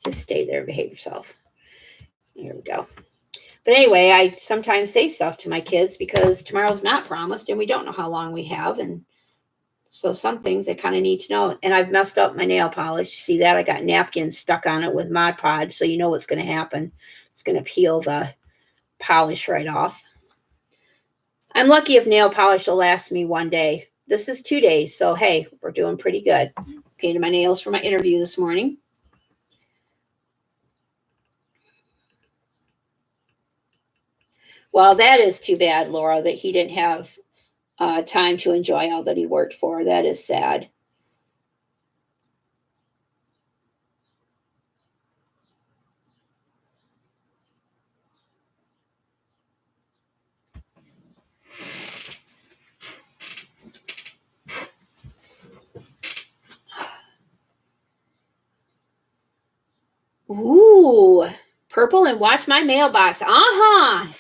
Just stay there and behave yourself. There we go. But anyway, I sometimes say stuff to my kids because tomorrow's not promised and we don't know how long we have. And so some things they kind of need to know. And I've messed up my nail polish. See that? I got napkins stuck on it with Mod Podge. So you know what's going to happen. It's going to peel the polish right off. I'm lucky if nail polish will last me one day. This is 2 days. So, hey, we're doing pretty good. Painted my nails for my interview this morning. Well, that is too bad, Laura, that he didn't have time to enjoy all that he worked for. That is sad. Ooh, purple and watch my mailbox. I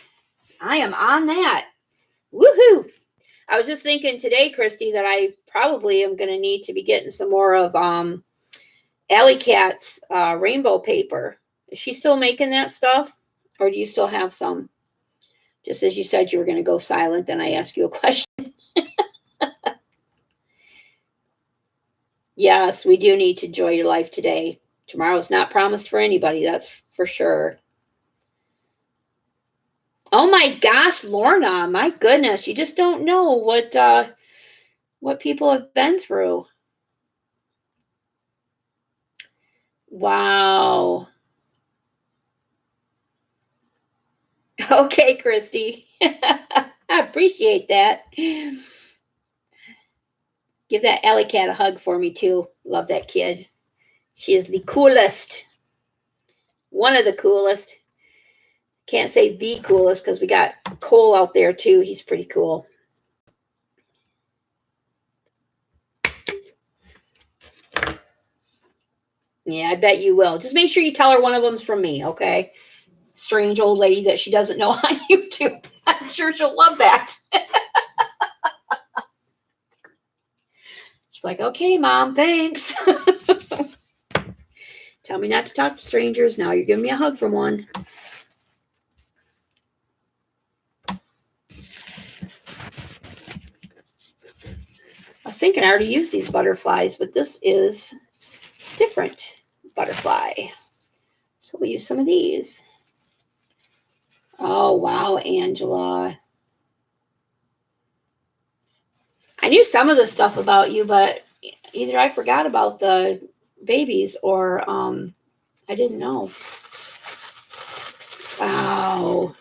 am on that. Woohoo! I was just thinking today, Christy, that I probably am going to need to be getting some more of Alley Cat's rainbow paper. Is she still making that stuff? Or do you still have some? Just as you said you were going to go silent, then I ask you a question. Yes, we do need to enjoy your life today. Tomorrow's not promised for anybody, that's for sure. Oh my gosh, Lorna, my goodness, you just don't know what people have been through. Wow. Okay, Christy. I appreciate that. Give that Alley Cat a hug for me too. Love that kid. She is the coolest. One of the coolest. Can't say the coolest because we got Cole out there too. He's pretty cool. Yeah, I bet you will. Just make sure you tell her one of them's from me, okay? Strange old lady that she doesn't know on YouTube. I'm sure she'll love that. She's like, okay, Mom, thanks. Tell me not to talk to strangers. Now you're giving me a hug from one. I was thinking I already used these butterflies, but this is different butterfly. So we'll use some of these. Oh, wow, Angela. I knew some of the stuff about you, but either I forgot about the babies or I didn't know. Wow.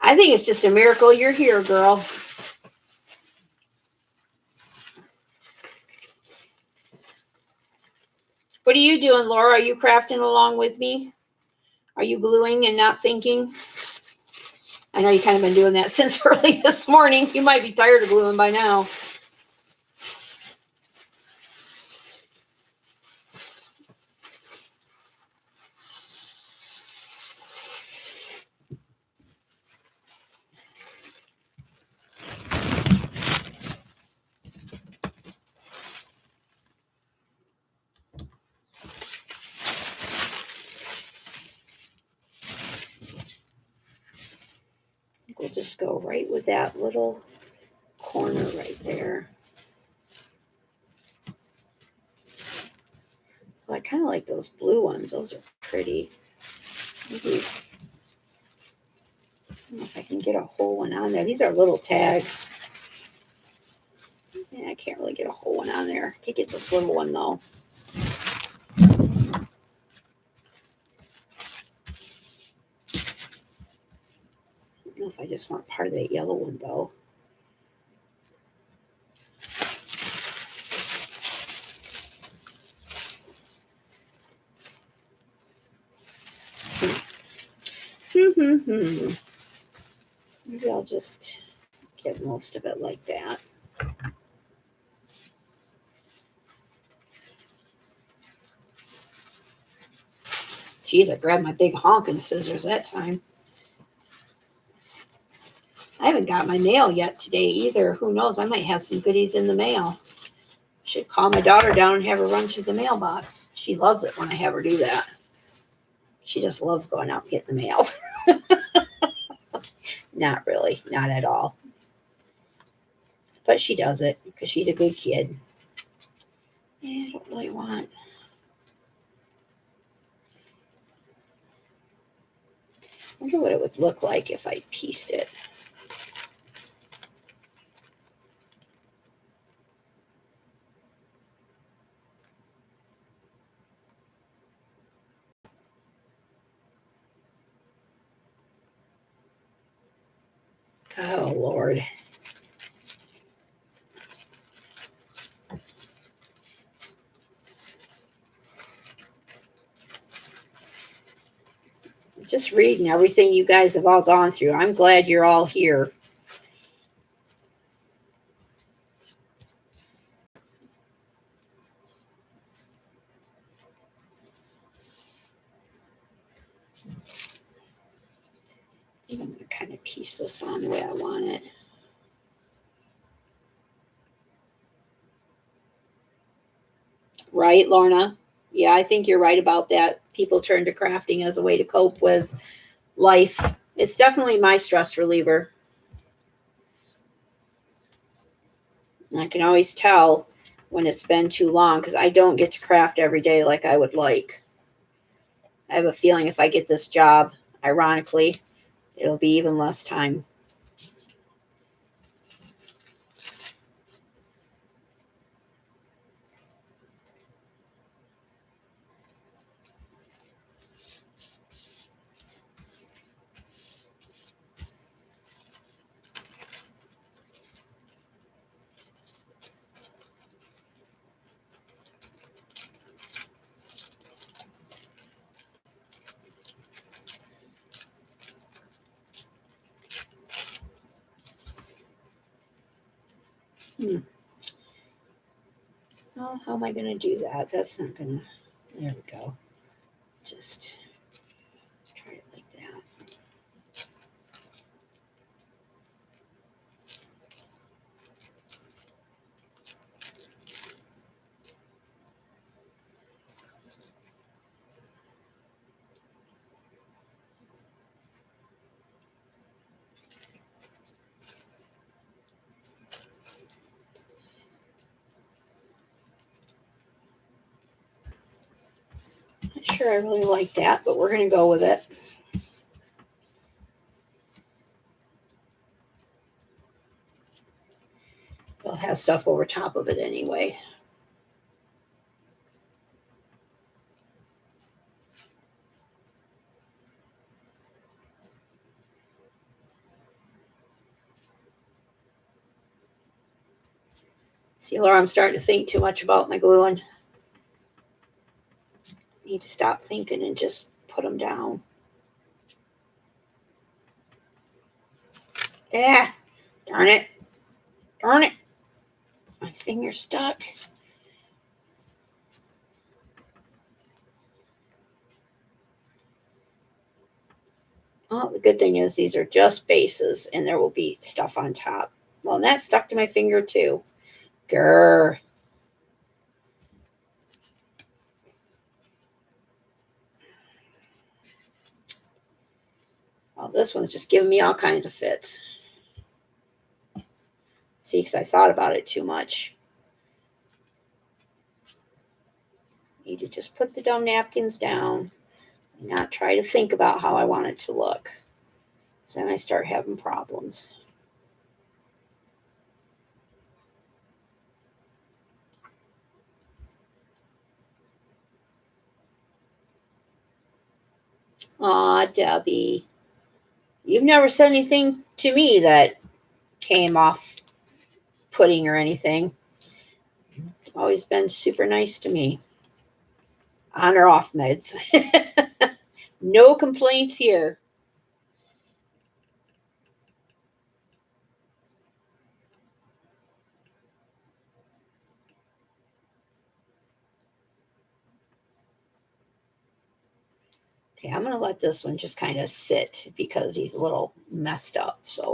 I think it's just a miracle you're here, girl. What are you doing, Laura? Are you crafting along with me? Are you gluing and not thinking? I know you kind of been doing that since early this morning. You might be tired of gluing by now. We'll just go right with that little corner right there. Well, I kind of like those blue ones. Those are pretty. Maybe, I don't know if I can get a whole one on there. These are little tags. Yeah, I can't really get a whole one on there. I can get this little one though. I don't know if I just want part of that yellow one though. Maybe I'll just get most of it like that. Geez, I grabbed my big honking scissors that time. I haven't got my mail yet today either. Who knows? I might have some goodies in the mail. Should call my daughter down and have her run to the mailbox. She loves it when I have her do that. She just loves going out and getting the mail. Not really, not at all. But she does it because she's a good kid. Yeah, I don't really want. I wonder what it would look like if I pieced it. Oh, Lord. Just reading everything you guys have all gone through. I'm glad you're all here. piece this on the way I want it. Right, Lorna? Yeah, I think you're right about that. People turn to crafting as a way to cope with life. It's definitely my stress reliever. And I can always tell when it's been too long because I don't get to craft every day like I would like. I have a feeling if I get this job, ironically, it'll be even less time. Oh, how am I going to do that? That's not going to. There we go. Just try it like that. Not sure I really like that, but we're going to go with it. It'll have stuff over top of it anyway. See, Laura, I'm starting to think too much about my gluing. I need to stop thinking and just put them down. Yeah, darn it. Darn it. My finger's stuck. Well, the good thing is these are just bases and there will be stuff on top. Well, and that stuck to my finger too. Grr. Well, this one's just giving me all kinds of fits. See, because I thought about it too much. Need to just put the dumb napkins down and not try to think about how I want it to look. So then I start having problems. Aw, Debbie. You've never said anything to me that came off putting or anything. You've always been super nice to me. On or off meds. No complaints here. Okay, I'm going to let this one just kind of sit because he's a little messed up. So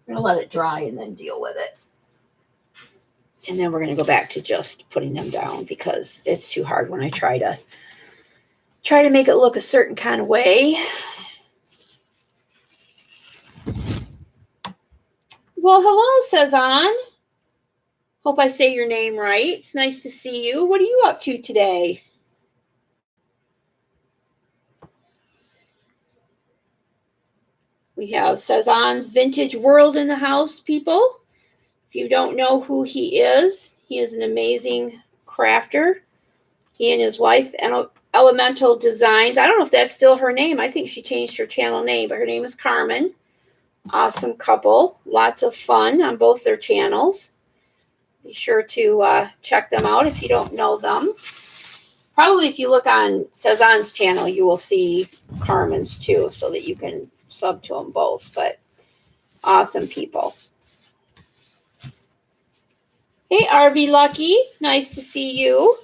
I'm going to let it dry and then deal with it. And then we're going to go back to just putting them down because it's too hard when I try to make it look a certain kind of way. Well, hello, Cezanne. Hope I say your name right. It's nice to see you. What are you up to today? We have Cezanne's Vintage World in the house, people. If you don't know who he is an amazing crafter. He and his wife, Elemental Designs. I don't know if that's still her name. I think she changed her channel name, but her name is Carmen. Awesome couple. Lots of fun on both their channels. Be sure to check them out if you don't know them. Probably if you look on Cezanne's channel, you will see Carmen's too, so that you can sub to them both. But awesome people. Hey, RV Lucky. Nice to see you.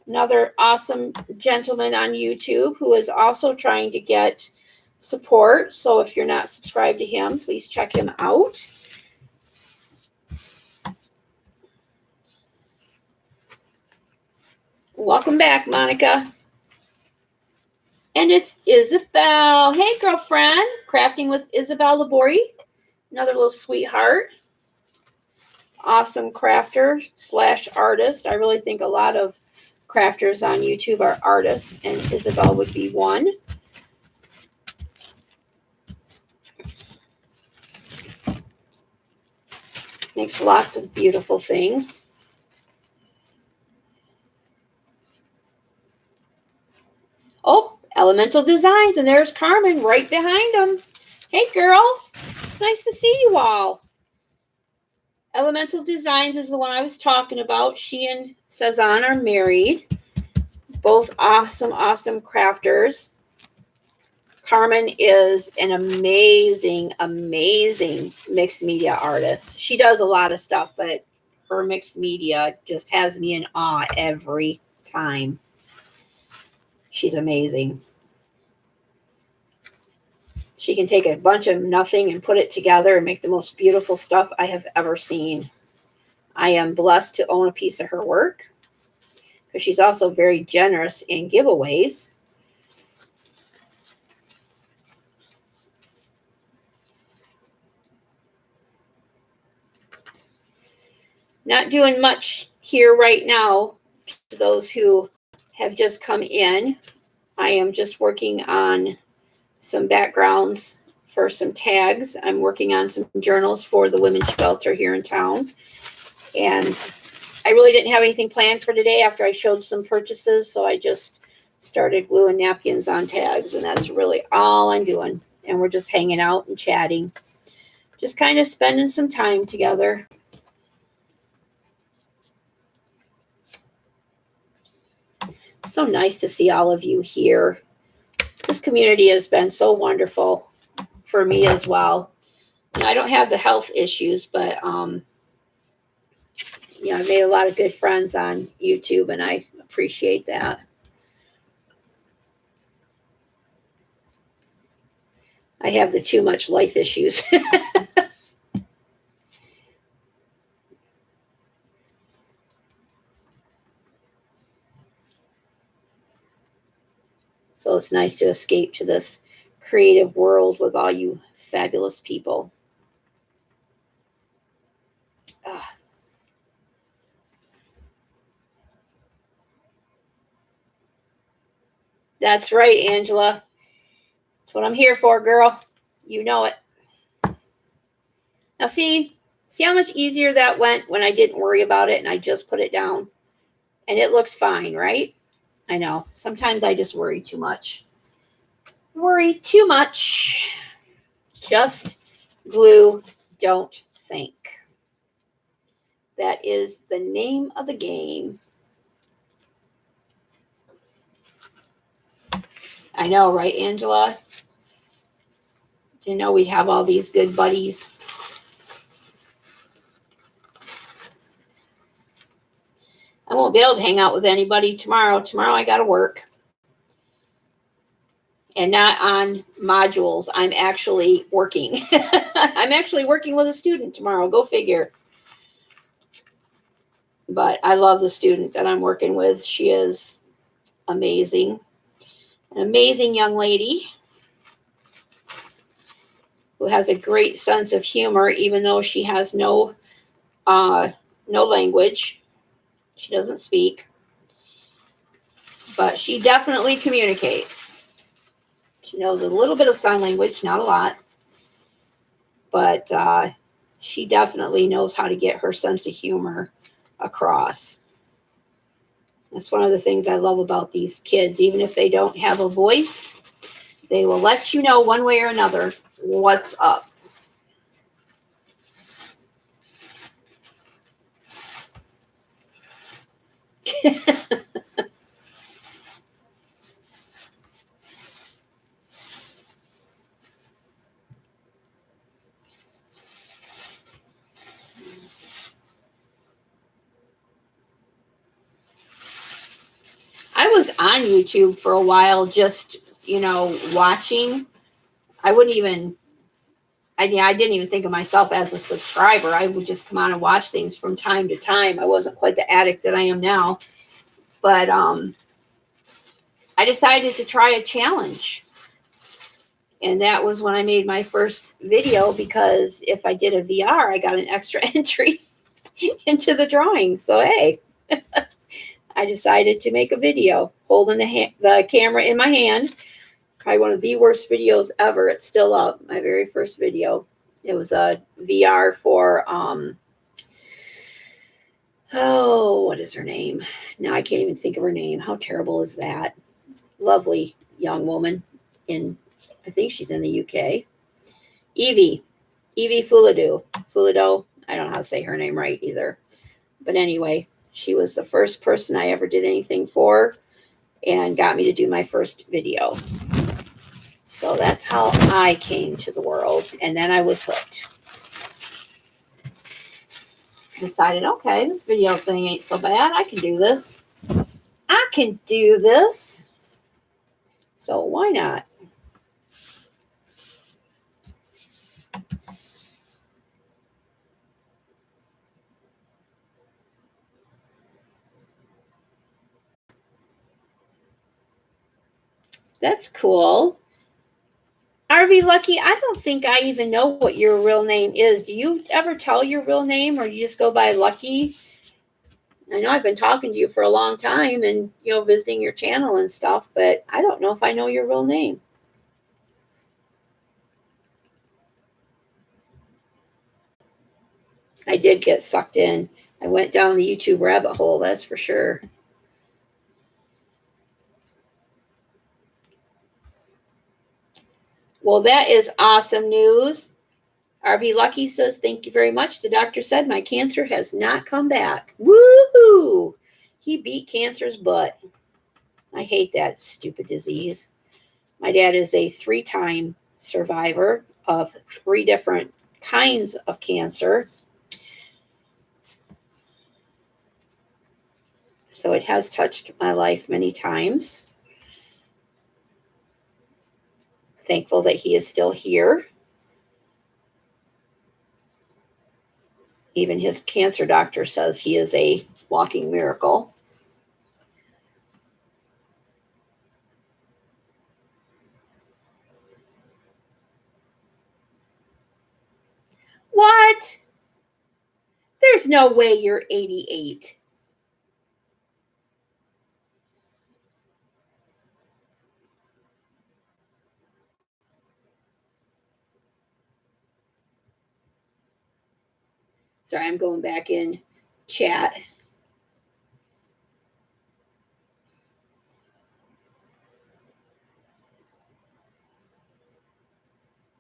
Another awesome gentleman on YouTube who is also trying to get support. So if you're not subscribed to him, please check him out. Welcome back, Monica. And it's Isabel. Hey, girlfriend. Crafting with Isabel Labori. Another little sweetheart. Awesome crafter / artist. I really think a lot of crafters on YouTube are artists, and Isabel would be one. Makes lots of beautiful things. Oh, Elemental Designs, and there's Carmen right behind them. Hey, girl. Nice to see you all. Elemental Designs is the one I was talking about. She and Cezanne are married. Both awesome, awesome crafters. Carmen is an amazing, amazing mixed media artist. She does a lot of stuff, but her mixed media just has me in awe every time. She's amazing. She can take a bunch of nothing and put it together and make the most beautiful stuff I have ever seen. I am blessed to own a piece of her work, because she's also very generous in giveaways. Not doing much here right now. For those who have just come in, I am just working on some backgrounds for some tags. I'm working on some journals for the women's shelter here in town. And I really didn't have anything planned for today after I showed some purchases, so I just started gluing napkins on tags, and that's really all I'm doing. And we're just hanging out and chatting, just kind of spending some time together. So nice to see all of you here. This community has been so wonderful for me as well. I don't have the health issues, but I made a lot of good friends on YouTube, and I appreciate that. I have the too much life issues. So it's nice to escape to this creative world with all you fabulous people. Ugh. That's right, Angela. That's what I'm here for, girl. You know it. Now see how much easier that went when I didn't worry about it and I just put it down. And it looks fine, right? I know. Sometimes I just worry too much. Worry too much. Just glue, don't think. That is the name of the game. I know, right, Angela? Didn't know we have all these good buddies. I won't be able to hang out with anybody tomorrow. Tomorrow I got to work. And not on modules. I'm actually working. I'm actually working with a student tomorrow. Go figure. But I love the student that I'm working with. She is amazing. An amazing young lady who has a great sense of humor, even though she has no language. She doesn't speak. But she definitely communicates. She knows a little bit of sign language, not a lot. But she definitely knows how to get her sense of humor across. That's one of the things I love about these kids. Even if they don't have a voice, they will let you know one way or another what's up. I was on YouTube for a while, just, watching I wouldn't even, I didn't even think of myself as a subscriber. I would just come on and watch things from time to time. I wasn't quite the addict that I am now. But I decided to try a challenge. And that was when I made my first video, because if I did a VR, I got an extra entry into the drawing. So, hey, I decided to make a video holding the camera in my hand. Probably one of the worst videos ever. It's still up. My very first video. It was a VR for, what is her name? Now I can't even think of her name. How terrible is that? Lovely young woman I think she's in the UK. Evie Fulido. I don't know how to say her name right either. But anyway, she was the first person I ever did anything for and got me to do my first video. So that's how I came to the world. And then I was hooked. Decided, okay, this video thing ain't so bad. I can do this. So why not? That's cool. RV Lucky, I don't think I even know what your real name is. Do you ever tell your real name, or you just go by Lucky? I know I've been talking to you for a long time and, visiting your channel and stuff, but I don't know if I know your real name. I did get sucked in. I went down the YouTube rabbit hole, that's for sure. Well, that is awesome news. RV Lucky says, thank you very much. The doctor said my cancer has not come back. Woohoo! He beat cancer's butt. I hate that stupid disease. My dad is a 3-time survivor of 3 different kinds of cancer. So it has touched my life many times. Thankful that he is still here. Even his cancer doctor says he is a walking miracle. What? There's no way you're 88. Sorry, I'm going back in chat.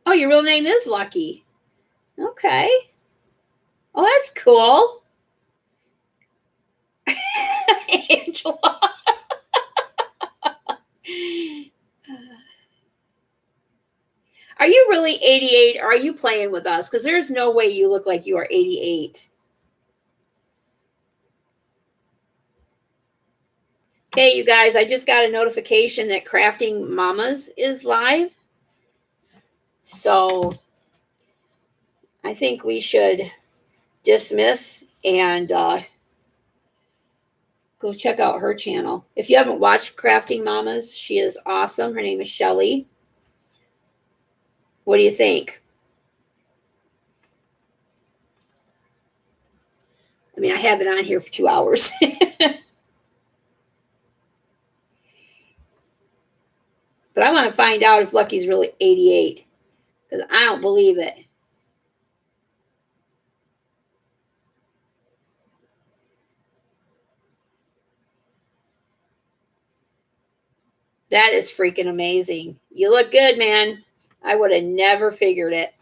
Oh, your real name is Lucky. Okay. Oh, that's cool. Angela. Are you really 88 or are you playing with us? Because there's no way you look like you are 88. Okay, you guys, I just got a notification that Crafting Mamas is live. So I think we should dismiss and go check out her channel. If you haven't watched Crafting Mamas, she is awesome. Her name is Shelly. What do you think? I mean, I have been on here for 2 hours. But I want to find out if Lucky's really 88, because I don't believe it. That is freaking amazing. You look good, man. I would have never figured it.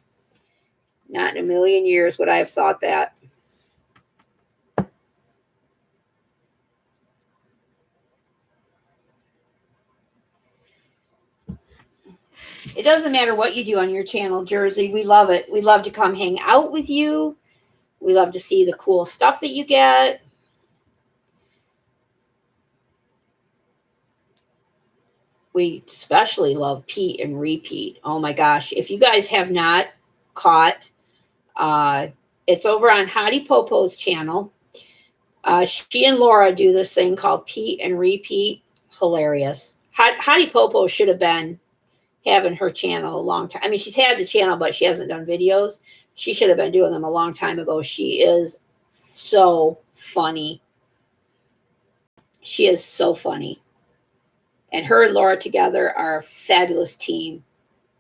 Not in a million years would I have thought that. It doesn't matter what you do on your channel, Jersey. We love it. We love to come hang out with you. We love to see the cool stuff that you get. we especially love Pete and Repeat. Oh my gosh. If you guys have not caught, it's over on Hottie Popo's channel. She and Laura do this thing called Pete and Repeat. Hilarious. Hottie Popo should have been having her channel a long time. I mean, she's had the channel, but she hasn't done videos. She should have been doing them a long time ago. She is so funny. She is so funny. And her and Laura together are a fabulous team.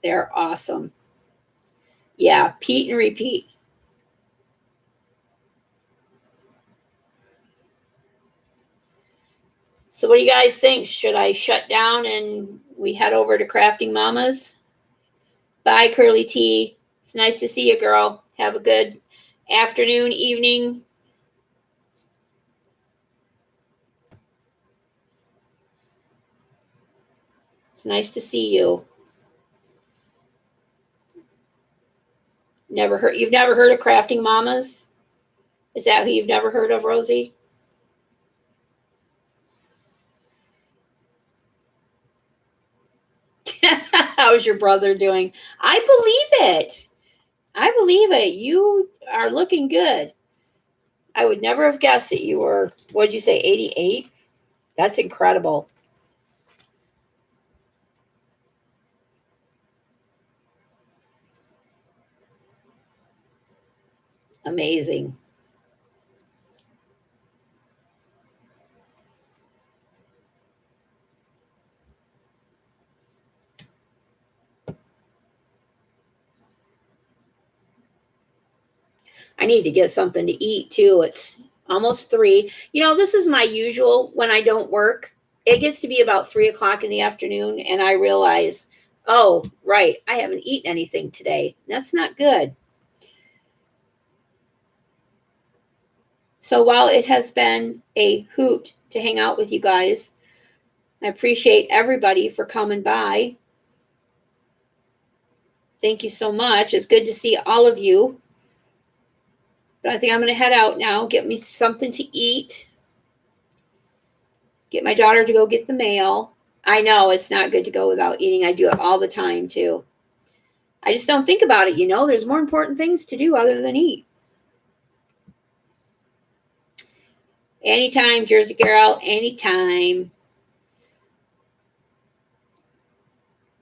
They're awesome. Yeah, Pete and Repeat. So what do you guys think? Should I shut down and we head over to Crafting Mamas? Bye, Curly T. It's nice to see you, girl. Have a good afternoon, evening. It's nice to see you. You've never heard of Crafting Mamas? Is that who you've never heard of, Rosie? How's your brother doing? I believe it. I believe it. You are looking good. I would never have guessed that you were, what'd you say, 88? That's incredible. Amazing. I need to get something to eat too. It's almost 3. You know, this is my usual when I don't work. It gets to be about 3 o'clock in the afternoon, and I realize, oh, right, I haven't eaten anything today. That's not good. So while it has been a hoot to hang out with you guys, I appreciate everybody for coming by. Thank you so much. It's good to see all of you. But I think I'm going to head out now, get me something to eat, get my daughter to go get the mail. I know it's not good to go without eating. I do it all the time too. I just don't think about it. You know, there's more important things to do other than eat. Anytime, Jersey girl, anytime.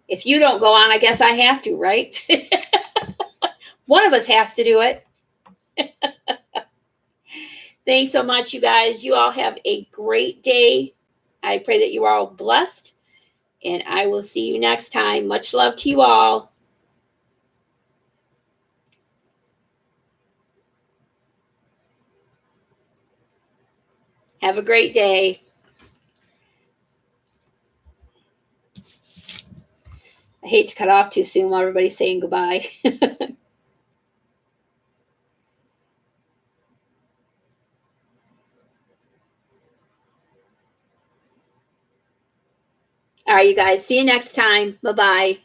If you don't go on, I guess I have to, right? One of us has to do it. Thanks so much, you guys. You all have a great day. I pray that you are all blessed, and I will see you next time. Much love to you all. Have a great day. I hate to cut off too soon while everybody's saying goodbye. All right, you guys. See you next time. Bye-bye.